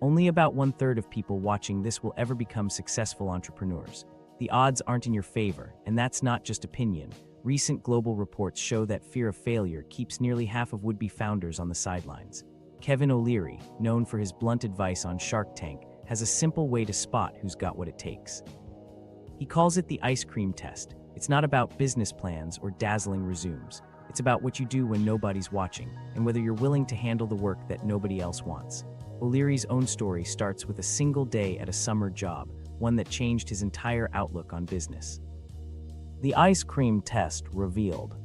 Only about 1/3 of people watching this will ever become successful entrepreneurs. The odds aren't in your favor, and that's not just opinion. Recent global reports show that fear of failure keeps nearly half of would-be founders on the sidelines. Kevin O'Leary, known for his blunt advice on Shark Tank, has a simple way to spot who's got what it takes. He calls it the ice cream test. It's not about business plans or dazzling resumes. It's about what you do when nobody's watching, and whether you're willing to handle the work that nobody else wants. O'Leary's own story starts with a single day at a summer job, one that changed his entire outlook on business. The ice cream test revealed.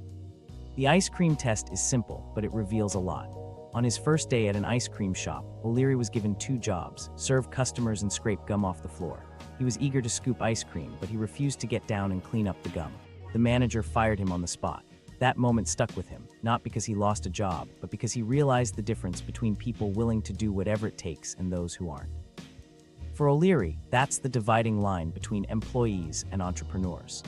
The ice cream test is simple, but it reveals a lot. On his first day at an ice cream shop, O'Leary was given 2 jobs: serve customers and scrape gum off the floor. He was eager to scoop ice cream, but he refused to get down and clean up the gum. The manager fired him on the spot. That moment stuck with him, not because he lost a job, but because he realized the difference between people willing to do whatever it takes and those who aren't. For O'Leary, that's the dividing line between employees and entrepreneurs.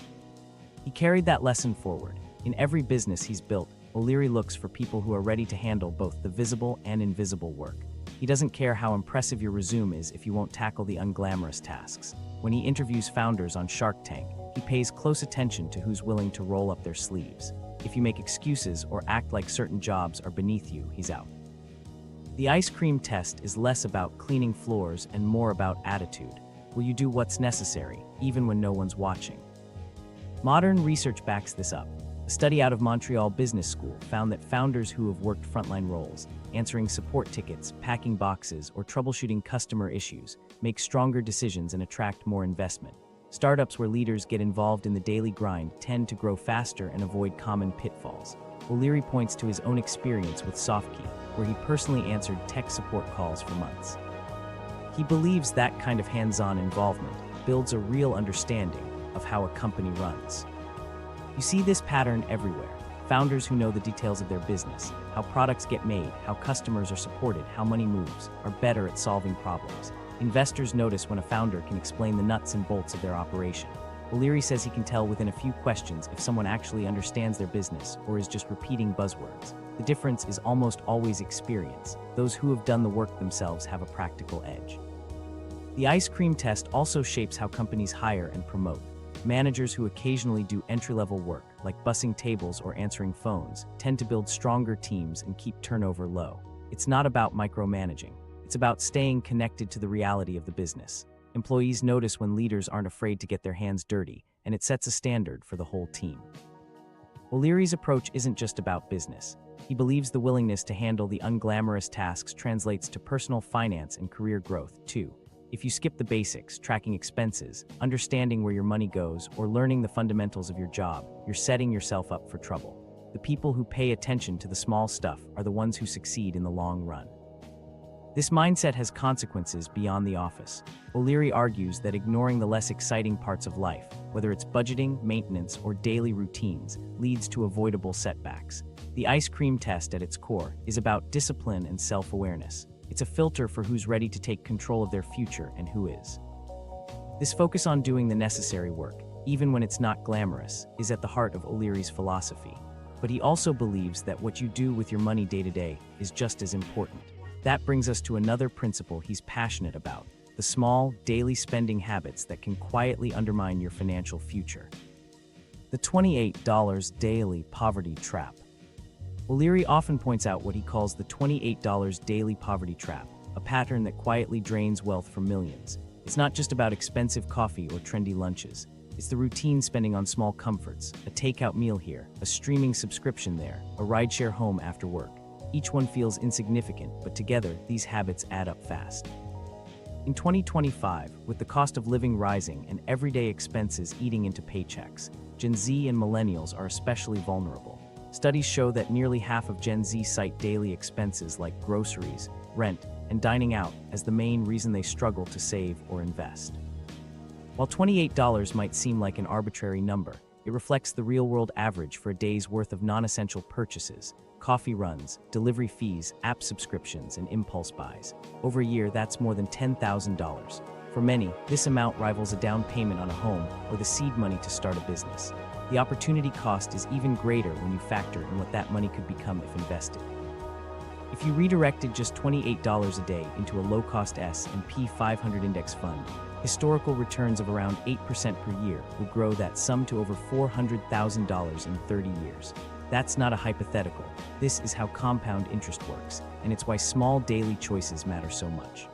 He carried that lesson forward. In every business he's built, O'Leary looks for people who are ready to handle both the visible and invisible work. He doesn't care how impressive your resume is if you won't tackle the unglamorous tasks. When he interviews founders on Shark Tank, he pays close attention to who's willing to roll up their sleeves. If you make excuses or act like certain jobs are beneath you, he's out. The ice cream test is less about cleaning floors and more about attitude. Will you do what's necessary, even when no one's watching? Modern research backs this up. A study out of Montreal Business School found that founders who have worked frontline roles, answering support tickets, packing boxes, or troubleshooting customer issues, make stronger decisions and attract more investment. Startups where leaders get involved in the daily grind tend to grow faster and avoid common pitfalls. O'Leary points to his own experience with SoftKey, where he personally answered tech support calls for months. He believes that kind of hands-on involvement builds a real understanding of how a company runs. You see this pattern everywhere. Founders who know the details of their business, how products get made, how customers are supported, how money moves, are better at solving problems. Investors notice when a founder can explain the nuts and bolts of their operation. O'Leary says he can tell within a few questions if someone actually understands their business or is just repeating buzzwords. The difference is almost always experience. Those who have done the work themselves have a practical edge. The ice cream test also shapes how companies hire and promote. Managers who occasionally do entry-level work, like bussing tables or answering phones, tend to build stronger teams and keep turnover low. It's not about micromanaging. It's about staying connected to the reality of the business. Employees notice when leaders aren't afraid to get their hands dirty, and it sets a standard for the whole team. O'Leary's approach isn't just about business. He believes the willingness to handle the unglamorous tasks translates to personal finance and career growth, too. If you skip the basics, tracking expenses, understanding where your money goes, or learning the fundamentals of your job, you're setting yourself up for trouble. The people who pay attention to the small stuff are the ones who succeed in the long run. This mindset has consequences beyond the office. O'Leary argues that ignoring the less exciting parts of life, whether it's budgeting, maintenance, or daily routines, leads to avoidable setbacks. The ice cream test at its core is about discipline and self-awareness. It's a filter for who's ready to take control of their future and who is. This focus on doing the necessary work, even when it's not glamorous, is at the heart of O'Leary's philosophy. But he also believes that what you do with your money day to day is just as important. That brings us to another principle he's passionate about: the small, daily spending habits that can quietly undermine your financial future. The $28 daily poverty trap. O'Leary often points out what he calls the $28 daily poverty trap, a pattern that quietly drains wealth from millions. It's not just about expensive coffee or trendy lunches. It's the routine spending on small comforts, a takeout meal here, a streaming subscription there, a rideshare home after work. Each one feels insignificant, but together, these habits add up fast. In 2025, with the cost of living rising and everyday expenses eating into paychecks, Gen Z and millennials are especially vulnerable. Studies show that nearly half of Gen Z cite daily expenses like groceries, rent, and dining out as the main reason they struggle to save or invest. While $28 might seem like an arbitrary number, it reflects the real-world average for a day's worth of non-essential purchases: coffee runs, delivery fees, app subscriptions, and impulse buys. Over a year, that's more than $10,000. For many, this amount rivals a down payment on a home or the seed money to start a business. The opportunity cost is even greater when you factor in what that money could become if invested. If you redirected just $28 a day into a low-cost S&P 500 index fund, historical returns of around 8% per year would grow that sum to over $400,000 in 30 years. That's not a hypothetical. This is how compound interest works, and it's why small daily choices matter so much.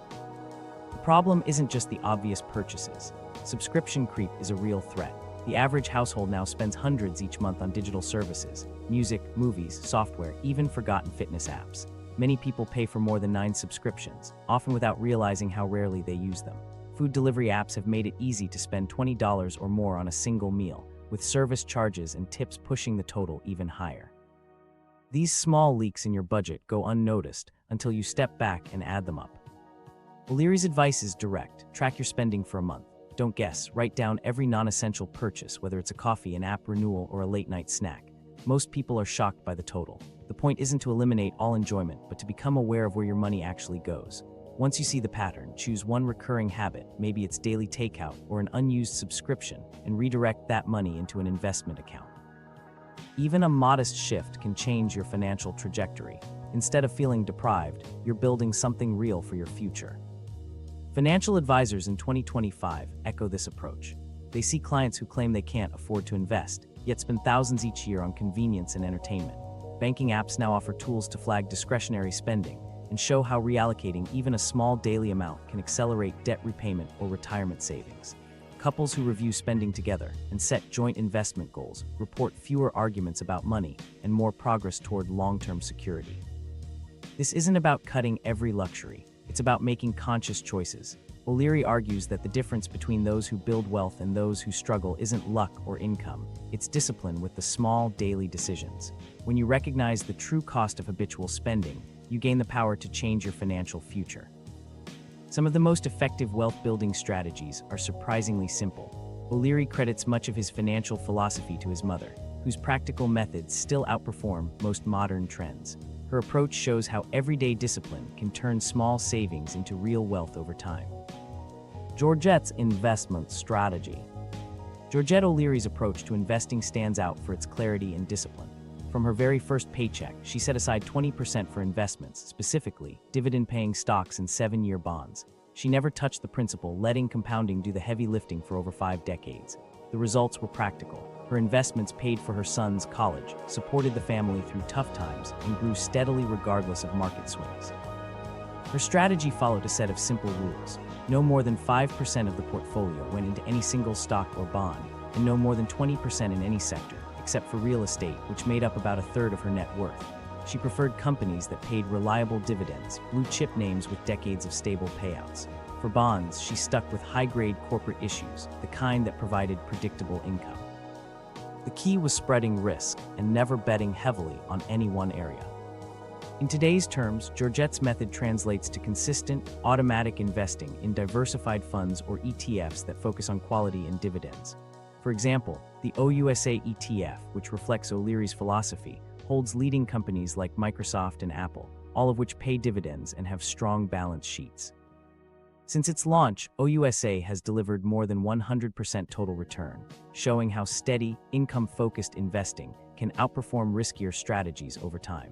The problem isn't just the obvious purchases. Subscription creep is a real threat. The average household now spends hundreds each month on digital services, music, movies, software, even forgotten fitness apps. Many people pay for more than 9 subscriptions, often without realizing how rarely they use them. Food delivery apps have made it easy to spend $20 or more on a single meal, with service charges and tips pushing the total even higher. These small leaks in your budget go unnoticed until you step back and add them up. O'Leary's advice is direct. Track your spending for a month. Don't guess. Write down every non-essential purchase, whether it's a coffee, an app renewal, or a late-night snack. Most people are shocked by the total. The point isn't to eliminate all enjoyment, but to become aware of where your money actually goes. Once you see the pattern, choose one recurring habit, maybe it's daily takeout or an unused subscription, and redirect that money into an investment account. Even a modest shift can change your financial trajectory. Instead of feeling deprived, you're building something real for your future. Financial advisors in 2025 echo this approach. They see clients who claim they can't afford to invest, yet spend thousands each year on convenience and entertainment. Banking apps now offer tools to flag discretionary spending and show how reallocating even a small daily amount can accelerate debt repayment or retirement savings. Couples who review spending together and set joint investment goals report fewer arguments about money and more progress toward long-term security. This isn't about cutting every luxury. It's about making conscious choices. O'Leary argues that the difference between those who build wealth and those who struggle isn't luck or income. It's discipline with the small daily decisions. When you recognize the true cost of habitual spending, you gain the power to change your financial future. Some of the most effective wealth-building strategies are surprisingly simple. O'Leary credits much of his financial philosophy to his mother, whose practical methods still outperform most modern trends. Her approach shows how everyday discipline can turn small savings into real wealth over time. Georgette's investment strategy. Georgette O'Leary's approach to investing stands out for its clarity and discipline. From her very first paycheck, she set aside 20% for investments, specifically dividend-paying stocks and 7-year bonds. She never touched the principal, letting compounding do the heavy lifting for over 5 decades. The results were practical. Her investments paid for her son's college, supported the family through tough times, and grew steadily regardless of market swings. Her strategy followed a set of simple rules. No more than 5% of the portfolio went into any single stock or bond, and no more than 20% in any sector, except for real estate, which made up about 1/3 of her net worth. She preferred companies that paid reliable dividends, blue-chip names with decades of stable payouts. For bonds, she stuck with high-grade corporate issues, the kind that provided predictable income. The key was spreading risk and never betting heavily on any one area. In today's terms, Georgette's method translates to consistent, automatic investing in diversified funds or ETFs that focus on quality and dividends. For example, the OUSA ETF, which reflects O'Leary's philosophy, holds leading companies like Microsoft and Apple, all of which pay dividends and have strong balance sheets. Since its launch, OUSA has delivered more than 100% total return, showing how steady, income-focused investing can outperform riskier strategies over time.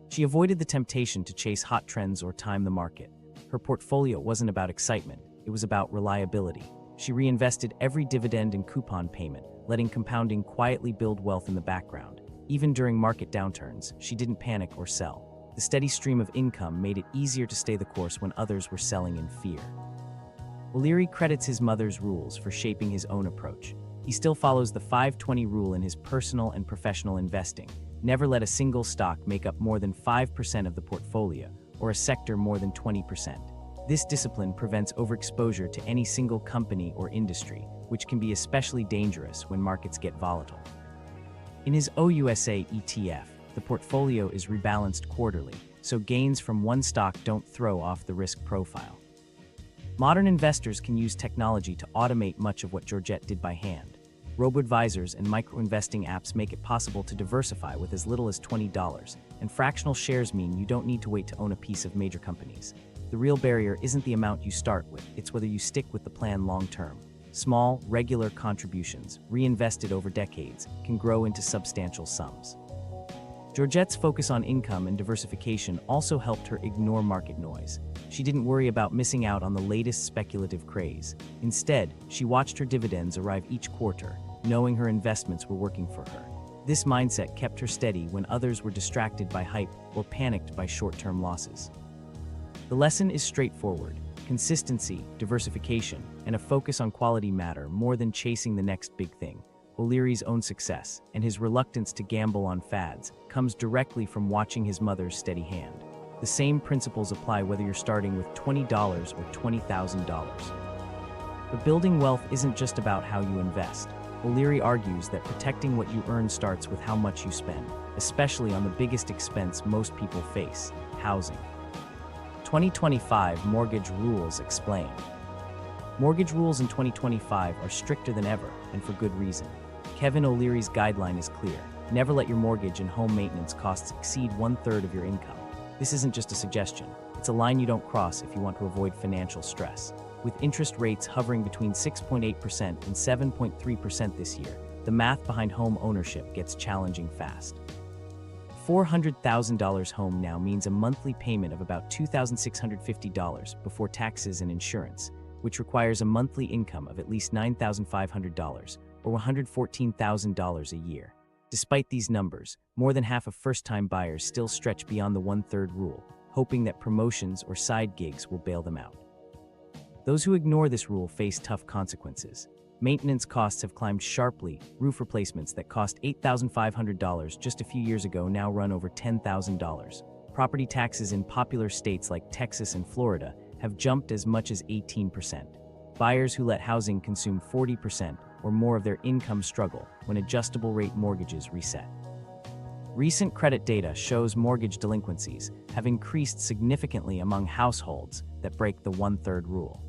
She avoided the temptation to chase hot trends or time the market. Her portfolio wasn't about excitement, it was about reliability. She reinvested every dividend and coupon payment, letting compounding quietly build wealth in the background. Even during market downturns, she didn't panic or sell. The steady stream of income made it easier to stay the course when others were selling in fear. O'Leary credits his mother's rules for shaping his own approach. He still follows the 5-20 rule in his personal and professional investing. Never let a single stock make up more than 5% of the portfolio, or a sector more than 20%. This discipline prevents overexposure to any single company or industry, which can be especially dangerous when markets get volatile. In his OUSA ETF, the portfolio is rebalanced quarterly, so gains from one stock don't throw off the risk profile. Modern investors can use technology to automate much of what Georgette did by hand. Robo-advisors and micro-investing apps make it possible to diversify with as little as $20, and fractional shares mean you don't need to wait to own a piece of major companies. The real barrier isn't the amount you start with, it's whether you stick with the plan long-term. Small, regular contributions, reinvested over decades, can grow into substantial sums. Georgette's focus on income and diversification also helped her ignore market noise. She didn't worry about missing out on the latest speculative craze. Instead, she watched her dividends arrive each quarter, knowing her investments were working for her. This mindset kept her steady when others were distracted by hype or panicked by short-term losses. The lesson is straightforward. Consistency, diversification, and a focus on quality matter more than chasing the next big thing. O'Leary's own success, and his reluctance to gamble on fads, comes directly from watching his mother's steady hand. The same principles apply whether you're starting with $20 or $20,000. But building wealth isn't just about how you invest. O'Leary argues that protecting what you earn starts with how much you spend, especially on the biggest expense most people face, housing. 2025 Mortgage Rules Explained. Mortgage rules in 2025 are stricter than ever, and for good reason. Kevin O'Leary's guideline is clear. Never let your mortgage and home maintenance costs exceed 1/3 of your income. This isn't just a suggestion. It's a line you don't cross if you want to avoid financial stress. With interest rates hovering between 6.8% and 7.3% this year, the math behind home ownership gets challenging fast. $400,000 home now means a monthly payment of about $2,650 before taxes and insurance, which requires a monthly income of at least $9,500 or $114,000 a year. Despite these numbers, more than half of first-time buyers still stretch beyond the 1/3 rule, hoping that promotions or side gigs will bail them out. Those who ignore this rule face tough consequences. Maintenance costs have climbed sharply. Roof replacements that cost $8,500 just a few years ago now run over $10,000. Property taxes in popular states like Texas and Florida have jumped as much as 18%. Buyers who let housing consume 40% or more of their income struggle when adjustable rate mortgages reset. Recent credit data shows mortgage delinquencies have increased significantly among households that break the 1/3 rule.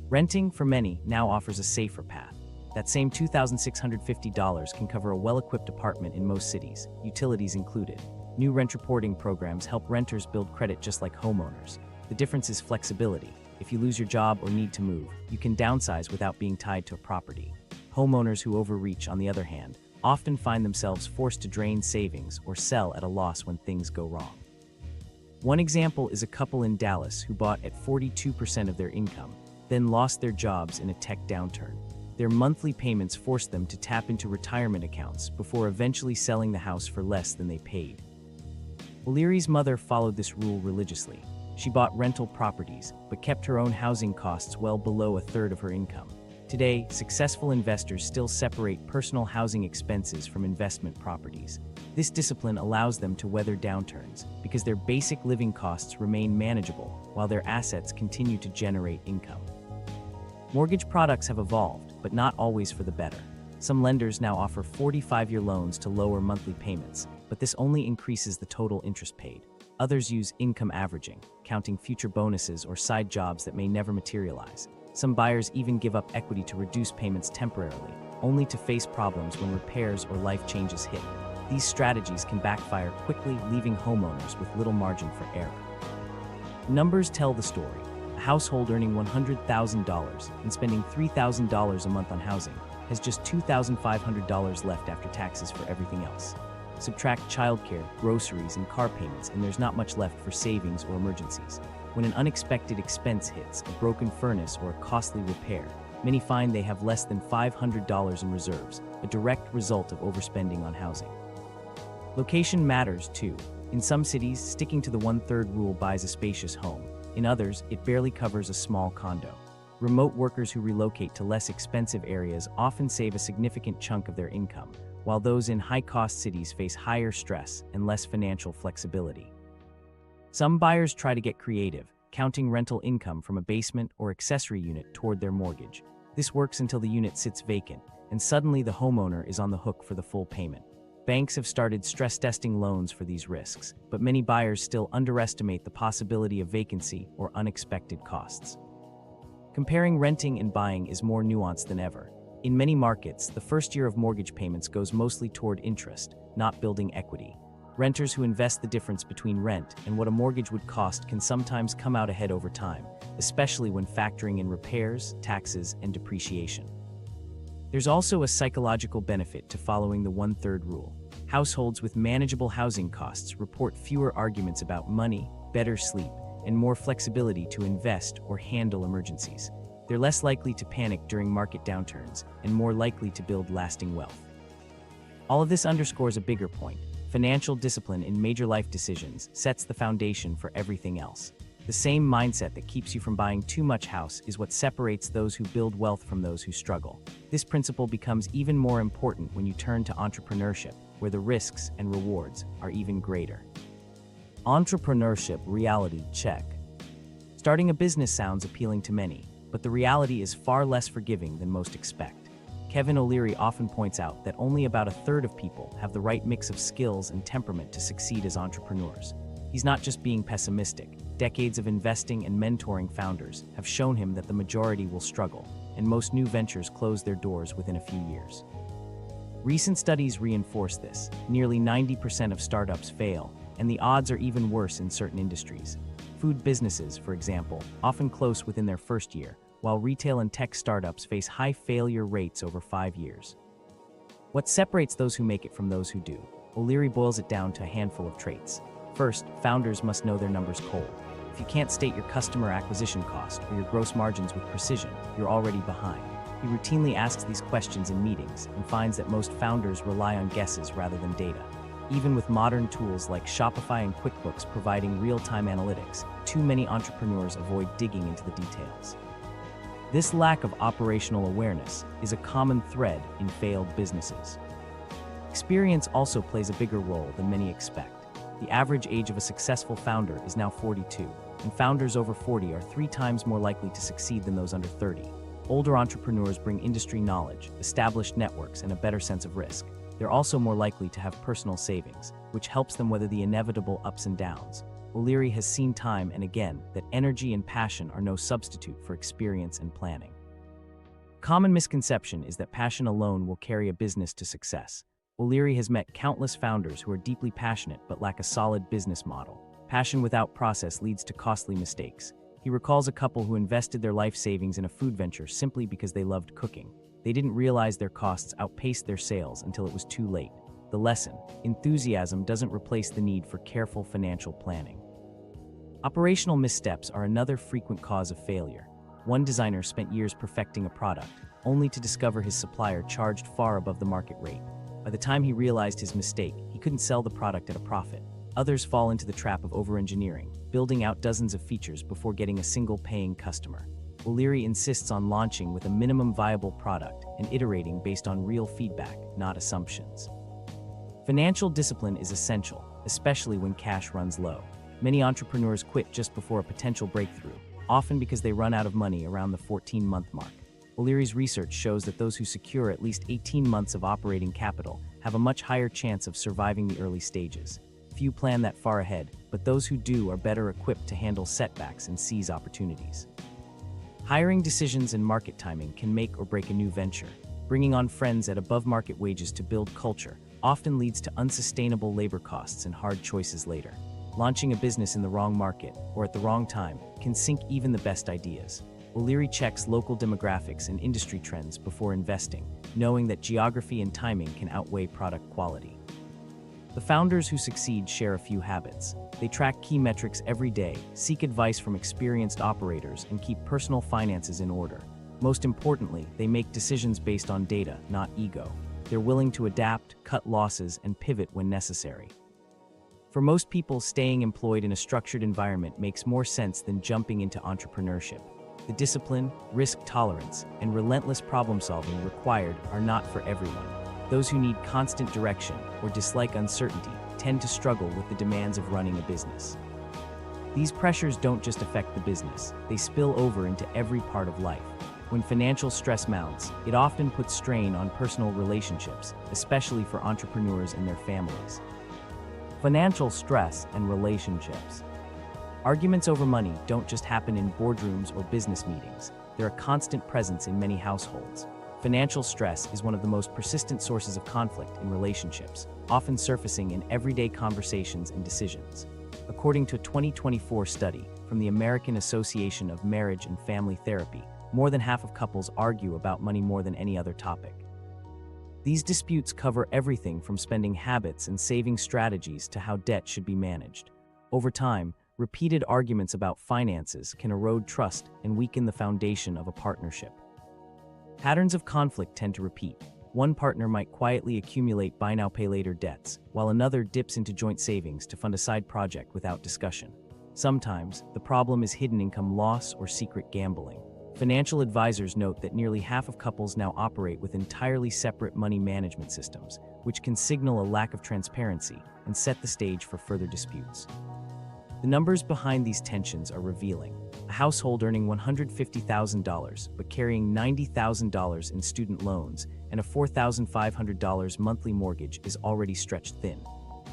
Renting, for many, now offers a safer path. That same $2,650 can cover a well-equipped apartment in most cities, utilities included. New rent reporting programs help renters build credit just like homeowners. The difference is flexibility. If you lose your job or need to move, you can downsize without being tied to a property. Homeowners who overreach, on the other hand, often find themselves forced to drain savings or sell at a loss when things go wrong. One example is a couple in Dallas who bought at 42% of their income, then lost their jobs in a tech downturn. Their monthly payments forced them to tap into retirement accounts before eventually selling the house for less than they paid. O'Leary's mother followed this rule religiously. She bought rental properties, but kept her own housing costs well below 1/3 of her income. Today, successful investors still separate personal housing expenses from investment properties. This discipline allows them to weather downturns because their basic living costs remain manageable while their assets continue to generate income. Mortgage products have evolved, but not always for the better. Some lenders now offer 45-year loans to lower monthly payments, but this only increases the total interest paid. Others use income averaging, counting future bonuses or side jobs that may never materialize. Some buyers even give up equity to reduce payments temporarily, only to face problems when repairs or life changes hit. These strategies can backfire quickly, leaving homeowners with little margin for error. Numbers tell the story. A household earning $100,000 and spending $3,000 a month on housing has just $2,500 left after taxes for everything else. Subtract childcare, groceries, and car payments, and there's not much left for savings or emergencies. When an unexpected expense hits, a broken furnace or a costly repair, many find they have less than $500 in reserves, a direct result of overspending on housing. Location matters too. In some cities, sticking to the 1/3 rule buys a spacious home. In others, it barely covers a small condo. Remote workers who relocate to less expensive areas often save a significant chunk of their income, while those in high-cost cities face higher stress and less financial flexibility. Some buyers try to get creative, counting rental income from a basement or accessory unit toward their mortgage. This works until the unit sits vacant, and suddenly the homeowner is on the hook for the full payment. Banks have started stress-testing loans for these risks, but many buyers still underestimate the possibility of vacancy or unexpected costs. Comparing renting and buying is more nuanced than ever. In many markets, the first year of mortgage payments goes mostly toward interest, not building equity. Renters who invest the difference between rent and what a mortgage would cost can sometimes come out ahead over time, especially when factoring in repairs, taxes, and depreciation. There's also a psychological benefit to following the 1/3 rule. Households with manageable housing costs report fewer arguments about money, better sleep, and more flexibility to invest or handle emergencies. They're less likely to panic during market downturns and more likely to build lasting wealth. All of this underscores a bigger point. Financial discipline in major life decisions sets the foundation for everything else. The same mindset that keeps you from buying too much house is what separates those who build wealth from those who struggle. This principle becomes even more important when you turn to entrepreneurship, where the risks and rewards are even greater. Entrepreneurship reality check. Starting a business sounds appealing to many, but the reality is far less forgiving than most expect. Kevin O'Leary often points out that only about a third of people have the right mix of skills and temperament to succeed as entrepreneurs. He's not just being pessimistic. Decades of investing and mentoring founders have shown him that the majority will struggle, and most new ventures close their doors within a few years. Recent studies reinforce this. Nearly 90% of startups fail, and the odds are even worse in certain industries. Food businesses, for example, often close within their first year, while retail and tech startups face high failure rates over 5 years. What separates those who make it from those who do? O'Leary boils it down to a handful of traits. First, founders must know their numbers cold. If you can't state your customer acquisition cost or your gross margins with precision, you're already behind. He routinely asks these questions in meetings and finds that most founders rely on guesses rather than data. Even with modern tools like Shopify and QuickBooks providing real-time analytics, too many entrepreneurs avoid digging into the details. This lack of operational awareness is a common thread in failed businesses. Experience also plays a bigger role than many expect. The average age of a successful founder is now 42, and founders over 40 are 3 times more likely to succeed than those under 30. Older entrepreneurs bring industry knowledge, established networks, and a better sense of risk. They're also more likely to have personal savings, which helps them weather the inevitable ups and downs. O'Leary has seen time and again that energy and passion are no substitute for experience and planning. Common misconception is that passion alone will carry a business to success. O'Leary has met countless founders who are deeply passionate but lack a solid business model. Passion without process leads to costly mistakes. He recalls a couple who invested their life savings in a food venture simply because they loved cooking. They didn't realize their costs outpaced their sales until it was too late. The lesson: enthusiasm doesn't replace the need for careful financial planning. Operational missteps are another frequent cause of failure. One designer spent years perfecting a product, only to discover his supplier charged far above the market rate. By the time he realized his mistake, he couldn't sell the product at a profit. Others fall into the trap of over-engineering, building out dozens of features before getting a single paying customer. O'Leary insists on launching with a minimum viable product and iterating based on real feedback, not assumptions. Financial discipline is essential, especially when cash runs low. Many entrepreneurs quit just before a potential breakthrough, often because they run out of money around the 14-month mark. O'Leary's research shows that those who secure at least 18 months of operating capital have a much higher chance of surviving the early stages. Few plan that far ahead, but those who do are better equipped to handle setbacks and seize opportunities. Hiring decisions and market timing can make or break a new venture. Bringing on friends at above-market wages to build culture often leads to unsustainable labor costs and hard choices later. Launching a business in the wrong market or at the wrong time can sink even the best ideas. O'Leary checks local demographics and industry trends before investing, knowing that geography and timing can outweigh product quality. The founders who succeed share a few habits. They track key metrics every day, seek advice from experienced operators, and keep personal finances in order. Most importantly, they make decisions based on data, not ego. They're willing to adapt, cut losses, and pivot when necessary. For most people, staying employed in a structured environment makes more sense than jumping into entrepreneurship. The discipline, risk tolerance, and relentless problem-solving required are not for everyone. Those who need constant direction or dislike uncertainty tend to struggle with the demands of running a business. These pressures don't just affect the business, they spill over into every part of life. When financial stress mounts, it often puts strain on personal relationships, especially for entrepreneurs and their families. Financial stress and relationships. Arguments over money don't just happen in boardrooms or business meetings. They're a constant presence in many households. Financial stress is one of the most persistent sources of conflict in relationships, often surfacing in everyday conversations and decisions. According to a 2024 study from the American Association of Marriage and Family Therapy, more than half of couples argue about money more than any other topic. These disputes cover everything from spending habits and saving strategies to how debt should be managed. Over time, repeated arguments about finances can erode trust and weaken the foundation of a partnership. Patterns of conflict tend to repeat. One partner might quietly accumulate buy now pay later debts, while another dips into joint savings to fund a side project without discussion. Sometimes, the problem is hidden income loss or secret gambling. Financial advisors note that nearly half of couples now operate with entirely separate money management systems, which can signal a lack of transparency and set the stage for further disputes. The numbers behind these tensions are revealing. A household earning $150,000 but carrying $90,000 in student loans and a $4,500 monthly mortgage is already stretched thin.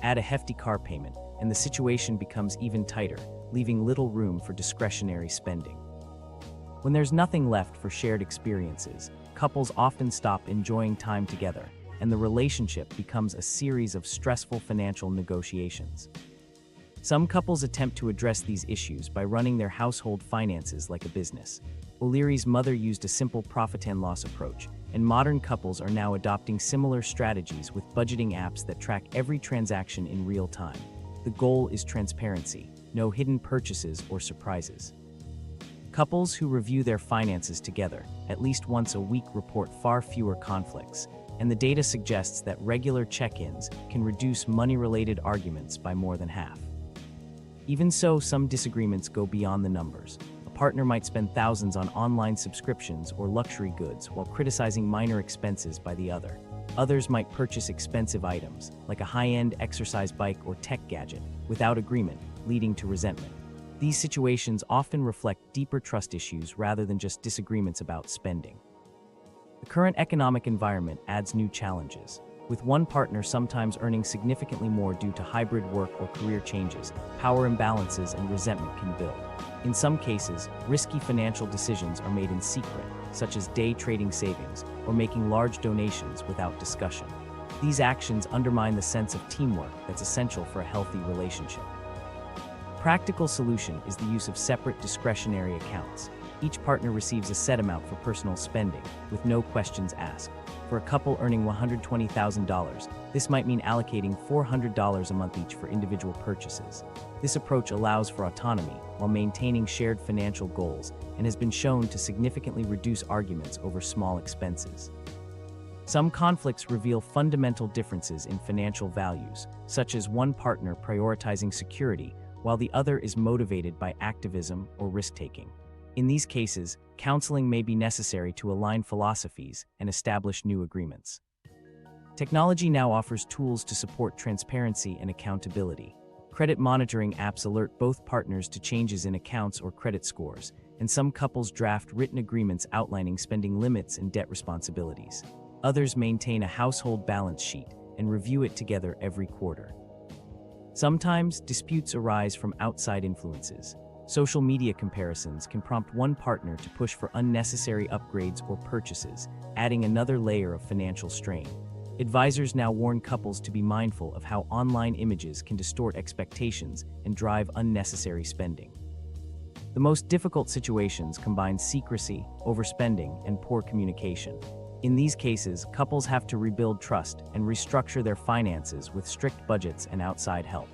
Add a hefty car payment, and the situation becomes even tighter, leaving little room for discretionary spending. When there's nothing left for shared experiences, couples often stop enjoying time together, and the relationship becomes a series of stressful financial negotiations. Some couples attempt to address these issues by running their household finances like a business. O'Leary's mother used a simple profit and loss approach, and modern couples are now adopting similar strategies with budgeting apps that track every transaction in real time. The goal is transparency, no hidden purchases or surprises. Couples who review their finances together at least once a week report far fewer conflicts, and the data suggests that regular check-ins can reduce money-related arguments by more than half. Even so, some disagreements go beyond the numbers. A partner might spend thousands on online subscriptions or luxury goods while criticizing minor expenses by the other. Others might purchase expensive items, like a high-end exercise bike or tech gadget, without agreement, leading to resentment. These situations often reflect deeper trust issues rather than just disagreements about spending. The current economic environment adds new challenges. With one partner sometimes earning significantly more due to hybrid work or career changes, power imbalances and resentment can build. In some cases, risky financial decisions are made in secret, such as day trading savings or making large donations without discussion. These actions undermine the sense of teamwork that's essential for a healthy relationship. A practical solution is the use of separate discretionary accounts. Each partner receives a set amount for personal spending, with no questions asked. For a couple earning $120,000, this might mean allocating $400 a month each for individual purchases. This approach allows for autonomy while maintaining shared financial goals and has been shown to significantly reduce arguments over small expenses. Some conflicts reveal fundamental differences in financial values, such as one partner prioritizing security while the other is motivated by activism or risk-taking. In these cases, counseling may be necessary to align philosophies and establish new agreements. Technology now offers tools to support transparency and accountability. Credit monitoring apps alert both partners to changes in accounts or credit scores, and some couples draft written agreements outlining spending limits and debt responsibilities. Others maintain a household balance sheet and review it together every quarter. Sometimes, disputes arise from outside influences. Social media comparisons can prompt one partner to push for unnecessary upgrades or purchases, adding another layer of financial strain. Advisors now warn couples to be mindful of how online images can distort expectations and drive unnecessary spending. The most difficult situations combine secrecy, overspending, and poor communication. In these cases, couples have to rebuild trust and restructure their finances with strict budgets and outside help.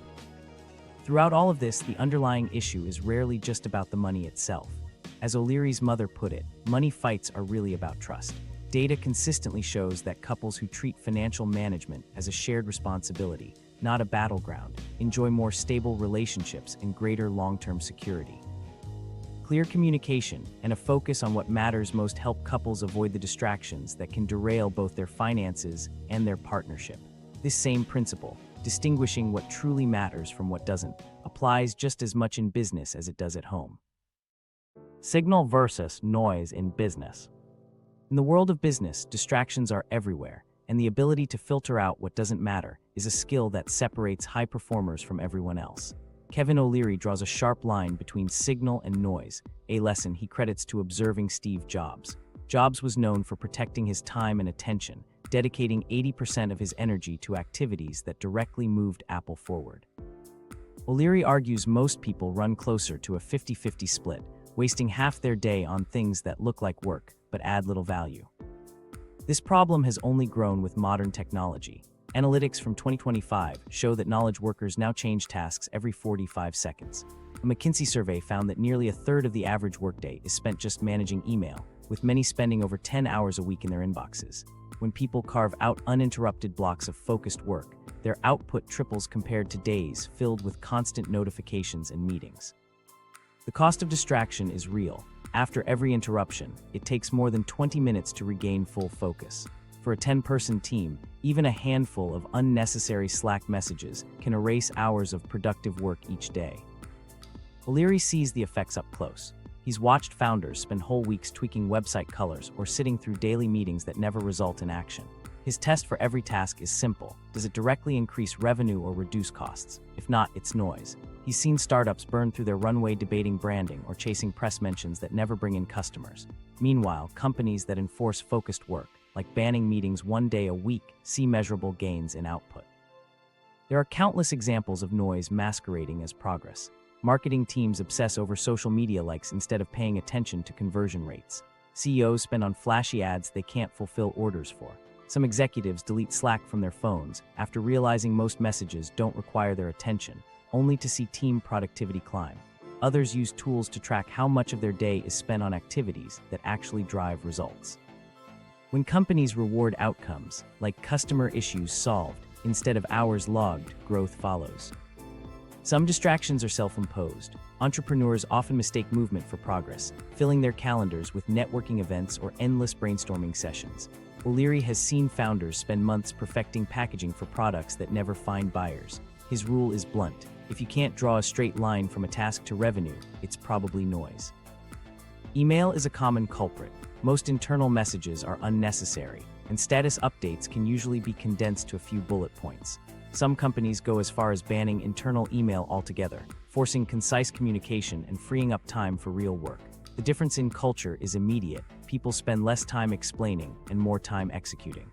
Throughout all of this, the underlying issue is rarely just about the money itself. As O'Leary's mother put it, money fights are really about trust. Data consistently shows that couples who treat financial management as a shared responsibility, not a battleground, enjoy more stable relationships and greater long-term security. Clear communication and a focus on what matters most help couples avoid the distractions that can derail both their finances and their partnership. This same principle, distinguishing what truly matters from what doesn't, applies just as much in business as it does at home. Signal versus noise in business. In the world of business, distractions are everywhere, and the ability to filter out what doesn't matter is a skill that separates high performers from everyone else. Kevin O'Leary draws a sharp line between signal and noise, a lesson he credits to observing Steve Jobs. Jobs was known for protecting his time and attention, dedicating 80% of his energy to activities that directly moved Apple forward. O'Leary argues most people run closer to a 50-50 split, wasting half their day on things that look like work but add little value. This problem has only grown with modern technology. Analytics from 2025 show that knowledge workers now change tasks every 45 seconds. A McKinsey survey found that nearly a third of the average workday is spent just managing email, with many spending over 10 hours a week in their inboxes. When people carve out uninterrupted blocks of focused work, their output triples compared to days filled with constant notifications and meetings. The cost of distraction is real. After every interruption, it takes more than 20 minutes to regain full focus. For a 10-person team, even a handful of unnecessary Slack messages can erase hours of productive work each day. O'Leary sees the effects up close. He's watched founders spend whole weeks tweaking website colors or sitting through daily meetings that never result in action. His test for every task is simple. Does it directly increase revenue or reduce costs? If not, it's noise. He's seen startups burn through their runway debating branding or chasing press mentions that never bring in customers. Meanwhile, companies that enforce focused work, like banning meetings one day a week, see measurable gains in output. There are countless examples of noise masquerading as progress. Marketing teams obsess over social media likes instead of paying attention to conversion rates. CEOs spend on flashy ads they can't fulfill orders for. Some executives delete Slack from their phones after realizing most messages don't require their attention, only to see team productivity climb. Others use tools to track how much of their day is spent on activities that actually drive results. When companies reward outcomes, like customer issues solved, instead of hours logged, growth follows. Some distractions are self-imposed. Entrepreneurs often mistake movement for progress, filling their calendars with networking events or endless brainstorming sessions. O'Leary has seen founders spend months perfecting packaging for products that never find buyers. His rule is blunt. If you can't draw a straight line from a task to revenue, it's probably noise. Email is a common culprit. Most internal messages are unnecessary, and status updates can usually be condensed to a few bullet points. Some companies go as far as banning internal email altogether, forcing concise communication and freeing up time for real work. The difference in culture is immediate. People spend less time explaining and more time executing.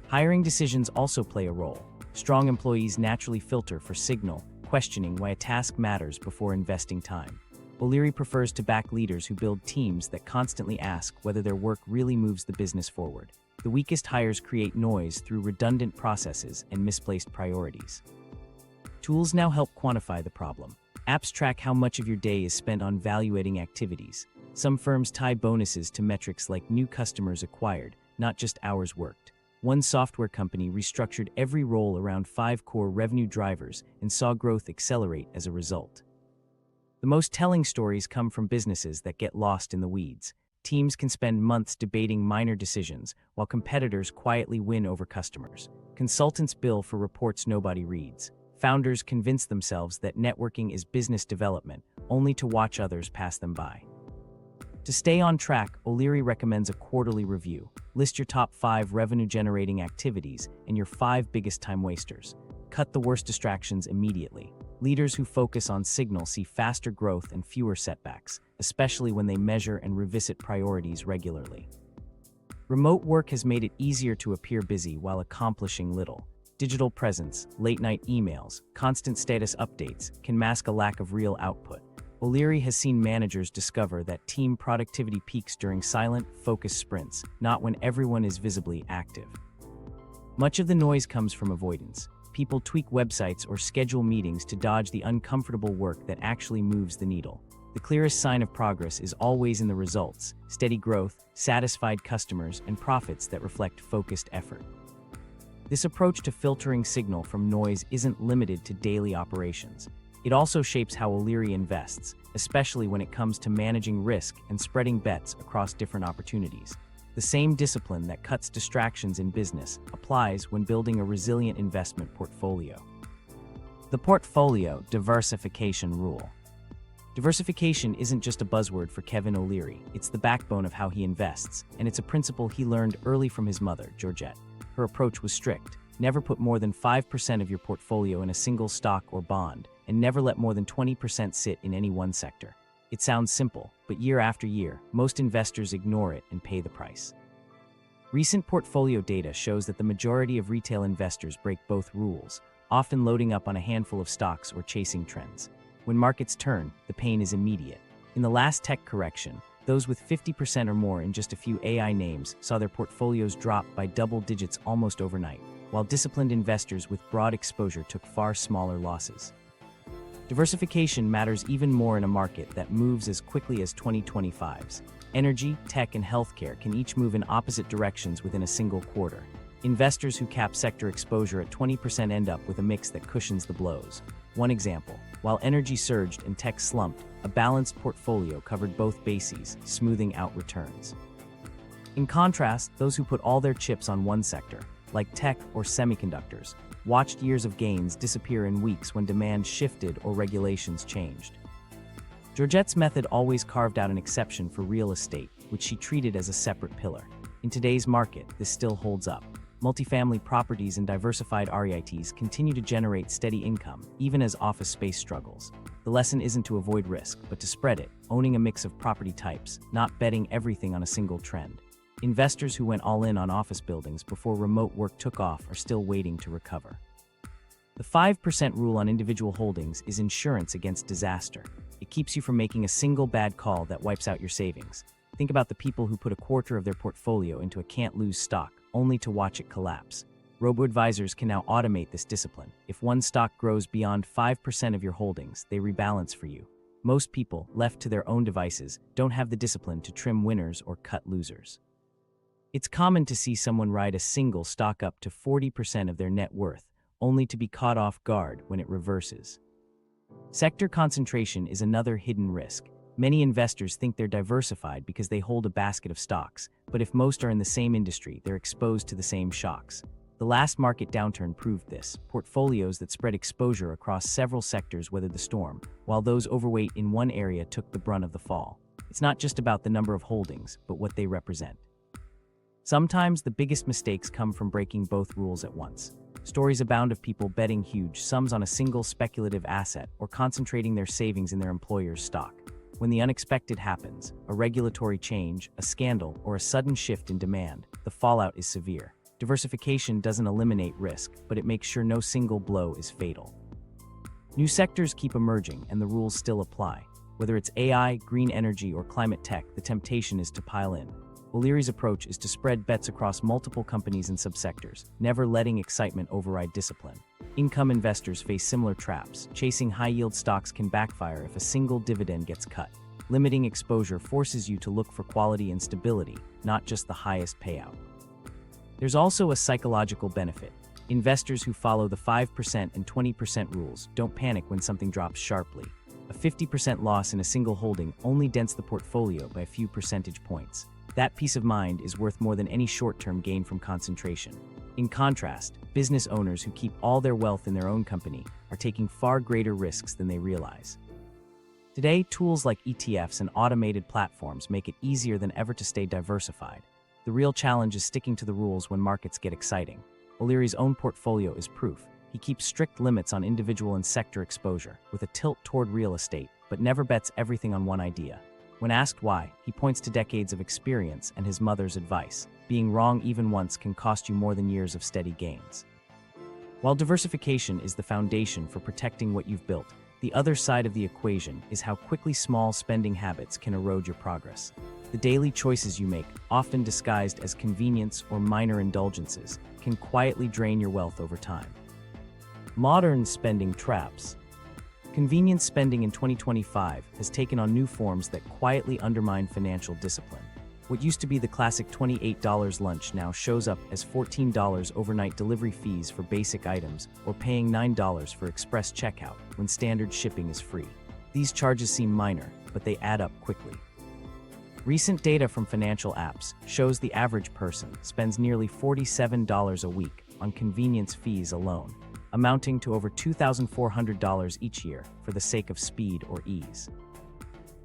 Hiring decisions also play a role. Strong employees naturally filter for signal, questioning why a task matters before investing time. O'Leary prefers to back leaders who build teams that constantly ask whether their work really moves the business forward. The weakest hires create noise through redundant processes and misplaced priorities. Tools now help quantify the problem. Apps track how much of your day is spent on value-adding activities. Some firms tie bonuses to metrics like new customers acquired, not just hours worked. One software company restructured every role around 5 core revenue drivers and saw growth accelerate as a result. The most telling stories come from businesses that get lost in the weeds. Teams can spend months debating minor decisions, while competitors quietly win over customers. Consultants bill for reports nobody reads. Founders convince themselves that networking is business development, only to watch others pass them by. To stay on track, O'Leary recommends a quarterly review. List your top 5 revenue-generating activities and your 5 biggest time wasters. Cut the worst distractions immediately. Leaders who focus on signal see faster growth and fewer setbacks, especially when they measure and revisit priorities regularly. Remote work has made it easier to appear busy while accomplishing little. Digital presence, late-night emails, constant status updates can mask a lack of real output. O'Leary has seen managers discover that team productivity peaks during silent, focused sprints, not when everyone is visibly active. Much of the noise comes from avoidance. People tweak websites or schedule meetings to dodge the uncomfortable work that actually moves the needle. The clearest sign of progress is always in the results: steady growth, satisfied customers, and profits that reflect focused effort. This approach to filtering signal from noise isn't limited to daily operations. It also shapes how O'Leary invests, especially when it comes to managing risk and spreading bets across different opportunities. The same discipline that cuts distractions in business applies when building a resilient investment portfolio. The portfolio diversification rule. Diversification isn't just a buzzword for Kevin O'Leary, it's the backbone of how he invests, and it's a principle he learned early from his mother, Georgette. Her approach was strict: never put more than 5% of your portfolio in a single stock or bond, and never let more than 20% sit in any one sector. It sounds simple, but year after year, most investors ignore it and pay the price. Recent portfolio data shows that the majority of retail investors break both rules, often loading up on a handful of stocks or chasing trends. When markets turn, the pain is immediate. In the last tech correction, Those with 50% or more in just a few AI names saw their portfolios drop by double digits almost overnight, while disciplined investors with broad exposure took far smaller losses. Diversification matters even more in a market that moves as quickly as 2025's. Energy, tech, and healthcare can each move in opposite directions within a single quarter. Investors who cap sector exposure at 20% end up with a mix that cushions the blows. One example, while energy surged and tech slumped, a balanced portfolio covered both bases, smoothing out returns. In contrast, those who put all their chips on one sector, like tech or semiconductors, watched years of gains disappear in weeks when demand shifted or regulations changed. Georgette's method always carved out an exception for real estate, which she treated as a separate pillar. In today's market, this still holds up. Multifamily properties and diversified REITs continue to generate steady income, even as office space struggles. The lesson isn't to avoid risk, but to spread it, owning a mix of property types, not betting everything on a single trend. Investors who went all in on office buildings before remote work took off are still waiting to recover. The 5% rule on individual holdings is insurance against disaster. It keeps you from making a single bad call that wipes out your savings. Think about the people who put a quarter of their portfolio into a can't-lose stock, only to watch it collapse. Robo-advisors can now automate this discipline. If one stock grows beyond 5% of your holdings, they rebalance for you. Most people, left to their own devices, don't have the discipline to trim winners or cut losers. It's common to see someone ride a single stock up to 40% of their net worth, only to be caught off guard when it reverses. Sector concentration is another hidden risk. Many investors think they're diversified because they hold a basket of stocks, but if most are in the same industry, they're exposed to the same shocks. The last market downturn proved this. Portfolios that spread exposure across several sectors weathered the storm, while those overweight in one area took the brunt of the fall. It's not just about the number of holdings, but what they represent. Sometimes the biggest mistakes come from breaking both rules at once. Stories abound of people betting huge sums on a single speculative asset or concentrating their savings in their employer's stock. When the unexpected happens, a regulatory change, a scandal, or a sudden shift in demand, the fallout is severe. Diversification doesn't eliminate risk, but it makes sure no single blow is fatal. New sectors keep emerging and the rules still apply. Whether it's AI, green energy, or climate tech, the temptation is to pile in. O'Leary's approach is to spread bets across multiple companies and subsectors, never letting excitement override discipline. Income investors face similar traps. Chasing high-yield stocks can backfire if a single dividend gets cut. Limiting exposure forces you to look for quality and stability, not just the highest payout. There's also a psychological benefit. Investors who follow the 5% and 20% rules don't panic when something drops sharply. A 50% loss in a single holding only dents the portfolio by a few percentage points. That peace of mind is worth more than any short-term gain from concentration. In contrast, business owners who keep all their wealth in their own company are taking far greater risks than they realize. Today, tools like ETFs and automated platforms make it easier than ever to stay diversified. The real challenge is sticking to the rules when markets get exciting. O'Leary's own portfolio is proof. He keeps strict limits on individual and sector exposure, with a tilt toward real estate, but never bets everything on one idea. When asked why, he points to decades of experience and his mother's advice. Being wrong even once can cost you more than years of steady gains. While diversification is the foundation for protecting what you've built, the other side of the equation is how quickly small spending habits can erode your progress. The daily choices you make, often disguised as convenience or minor indulgences, can quietly drain your wealth over time. Modern spending traps. Convenience spending in 2025 has taken on new forms that quietly undermine financial discipline. What used to be the classic $28 lunch now shows up as $14 overnight delivery fees for basic items or paying $9 for express checkout when standard shipping is free. These charges seem minor, but they add up quickly. Recent data from financial apps shows the average person spends nearly $47 a week on convenience fees alone, amounting to over $2,400 each year for the sake of speed or ease.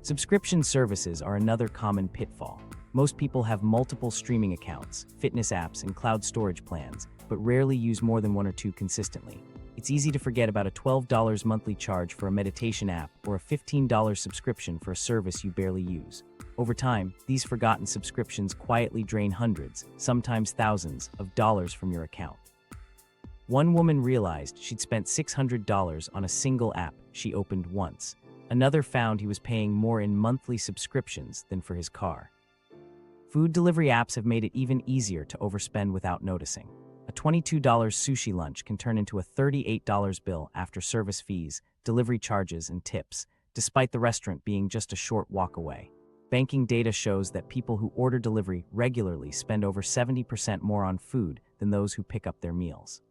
Subscription services are another common pitfall. Most people have multiple streaming accounts, fitness apps, and cloud storage plans, but rarely use more than one or two consistently. It's easy to forget about a $12 monthly charge for a meditation app or a $15 subscription for a service you barely use. Over time, these forgotten subscriptions quietly drain hundreds, sometimes thousands, of dollars from your account. One woman realized she'd spent $600 on a single app she opened once. Another found he was paying more in monthly subscriptions than for his car. Food delivery apps have made it even easier to overspend without noticing. A $22 sushi lunch can turn into a $38 bill after service fees, delivery charges, and tips, despite the restaurant being just a short walk away. Banking data shows that people who order delivery regularly spend over 70% more on food than those who pick up their meals.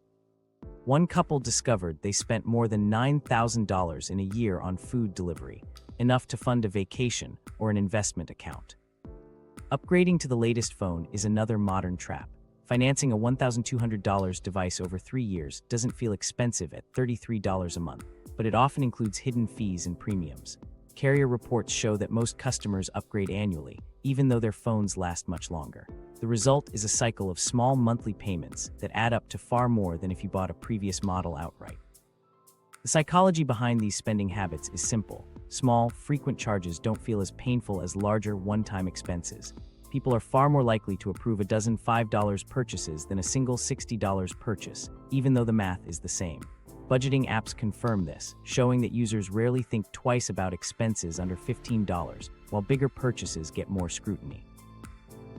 One couple discovered they spent more than $9,000 in a year on food delivery, enough to fund a vacation or an investment account. Upgrading to the latest phone is another modern trap. Financing a $1,200 device over 3 years doesn't feel expensive at $33 a month, but it often includes hidden fees and premiums. Carrier reports show that most customers upgrade annually, even though their phones last much longer. The result is a cycle of small monthly payments that add up to far more than if you bought a previous model outright. The psychology behind these spending habits is simple. Small, frequent charges don't feel as painful as larger, one-time expenses. People are far more likely to approve a dozen $5 purchases than a single $60 purchase, even though the math is the same. Budgeting apps confirm this, showing that users rarely think twice about expenses under $15, while bigger purchases get more scrutiny.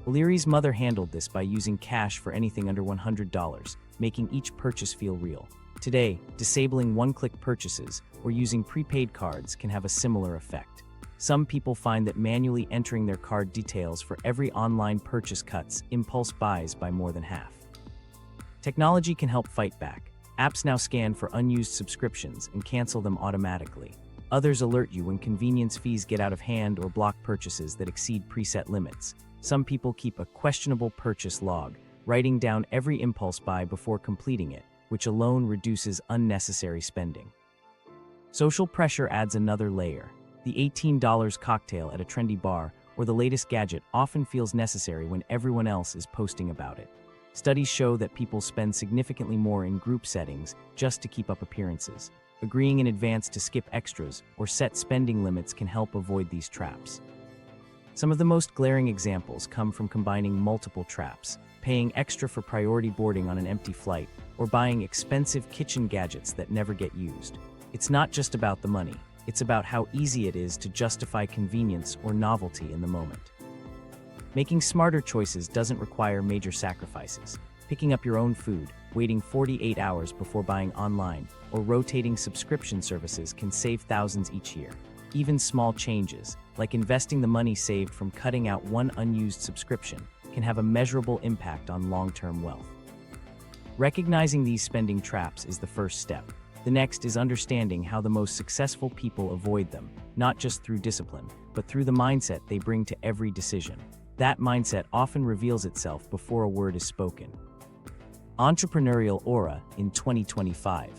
O'Leary's mother handled this by using cash for anything under $100, making each purchase feel real. Today, disabling one-click purchases or using prepaid cards can have a similar effect. Some people find that manually entering their card details for every online purchase cuts impulse buys by more than half. Technology can help fight back. Apps now scan for unused subscriptions and cancel them automatically. Others alert you when convenience fees get out of hand or block purchases that exceed preset limits. Some people keep a questionable purchase log, writing down every impulse buy before completing it, which alone reduces unnecessary spending. Social pressure adds another layer. The $18 cocktail at a trendy bar or the latest gadget often feels necessary when everyone else is posting about it. Studies show that people spend significantly more in group settings just to keep up appearances. Agreeing in advance to skip extras or set spending limits can help avoid these traps. Some of the most glaring examples come from combining multiple traps, paying extra for priority boarding on an empty flight, or buying expensive kitchen gadgets that never get used. It's not just about the money, it's about how easy it is to justify convenience or novelty in the moment. Making smarter choices doesn't require major sacrifices. Picking up your own food, waiting 48 hours before buying online, or rotating subscription services can save thousands each year. Even small changes, like investing the money saved from cutting out one unused subscription, can have a measurable impact on long-term wealth. Recognizing these spending traps is the first step. The next is understanding how the most successful people avoid them, not just through discipline, but through the mindset they bring to every decision. That mindset often reveals itself before a word is spoken. Entrepreneurial aura in 2025.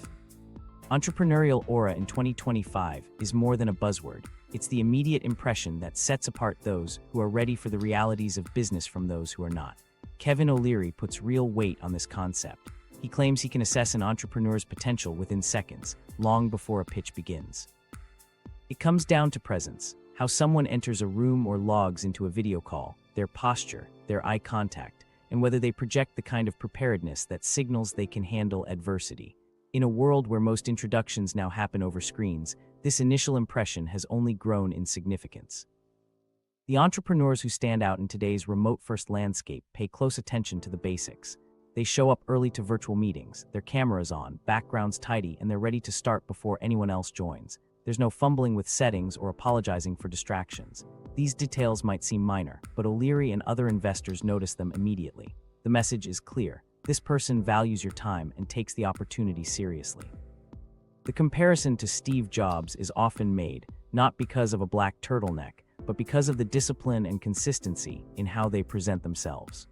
Entrepreneurial aura in 2025 is more than a buzzword. It's the immediate impression that sets apart those who are ready for the realities of business from those who are not. Kevin O'Leary puts real weight on this concept. He claims he can assess an entrepreneur's potential within seconds, long before a pitch begins. It comes down to presence, how someone enters a room or logs into a video call, their posture, their eye contact, and whether they project the kind of preparedness that signals they can handle adversity. In a world where most introductions now happen over screens, this initial impression has only grown in significance. The entrepreneurs who stand out in today's remote-first landscape pay close attention to the basics. They show up early to virtual meetings, their cameras on, backgrounds tidy, and they're ready to start before anyone else joins. There's no fumbling with settings or apologizing for distractions. These details might seem minor, but O'Leary and other investors notice them immediately. The message is clear. This person values your time and takes the opportunity seriously. The comparison to Steve Jobs is often made, not because of a black turtleneck, but because of the discipline and consistency in how they present themselves.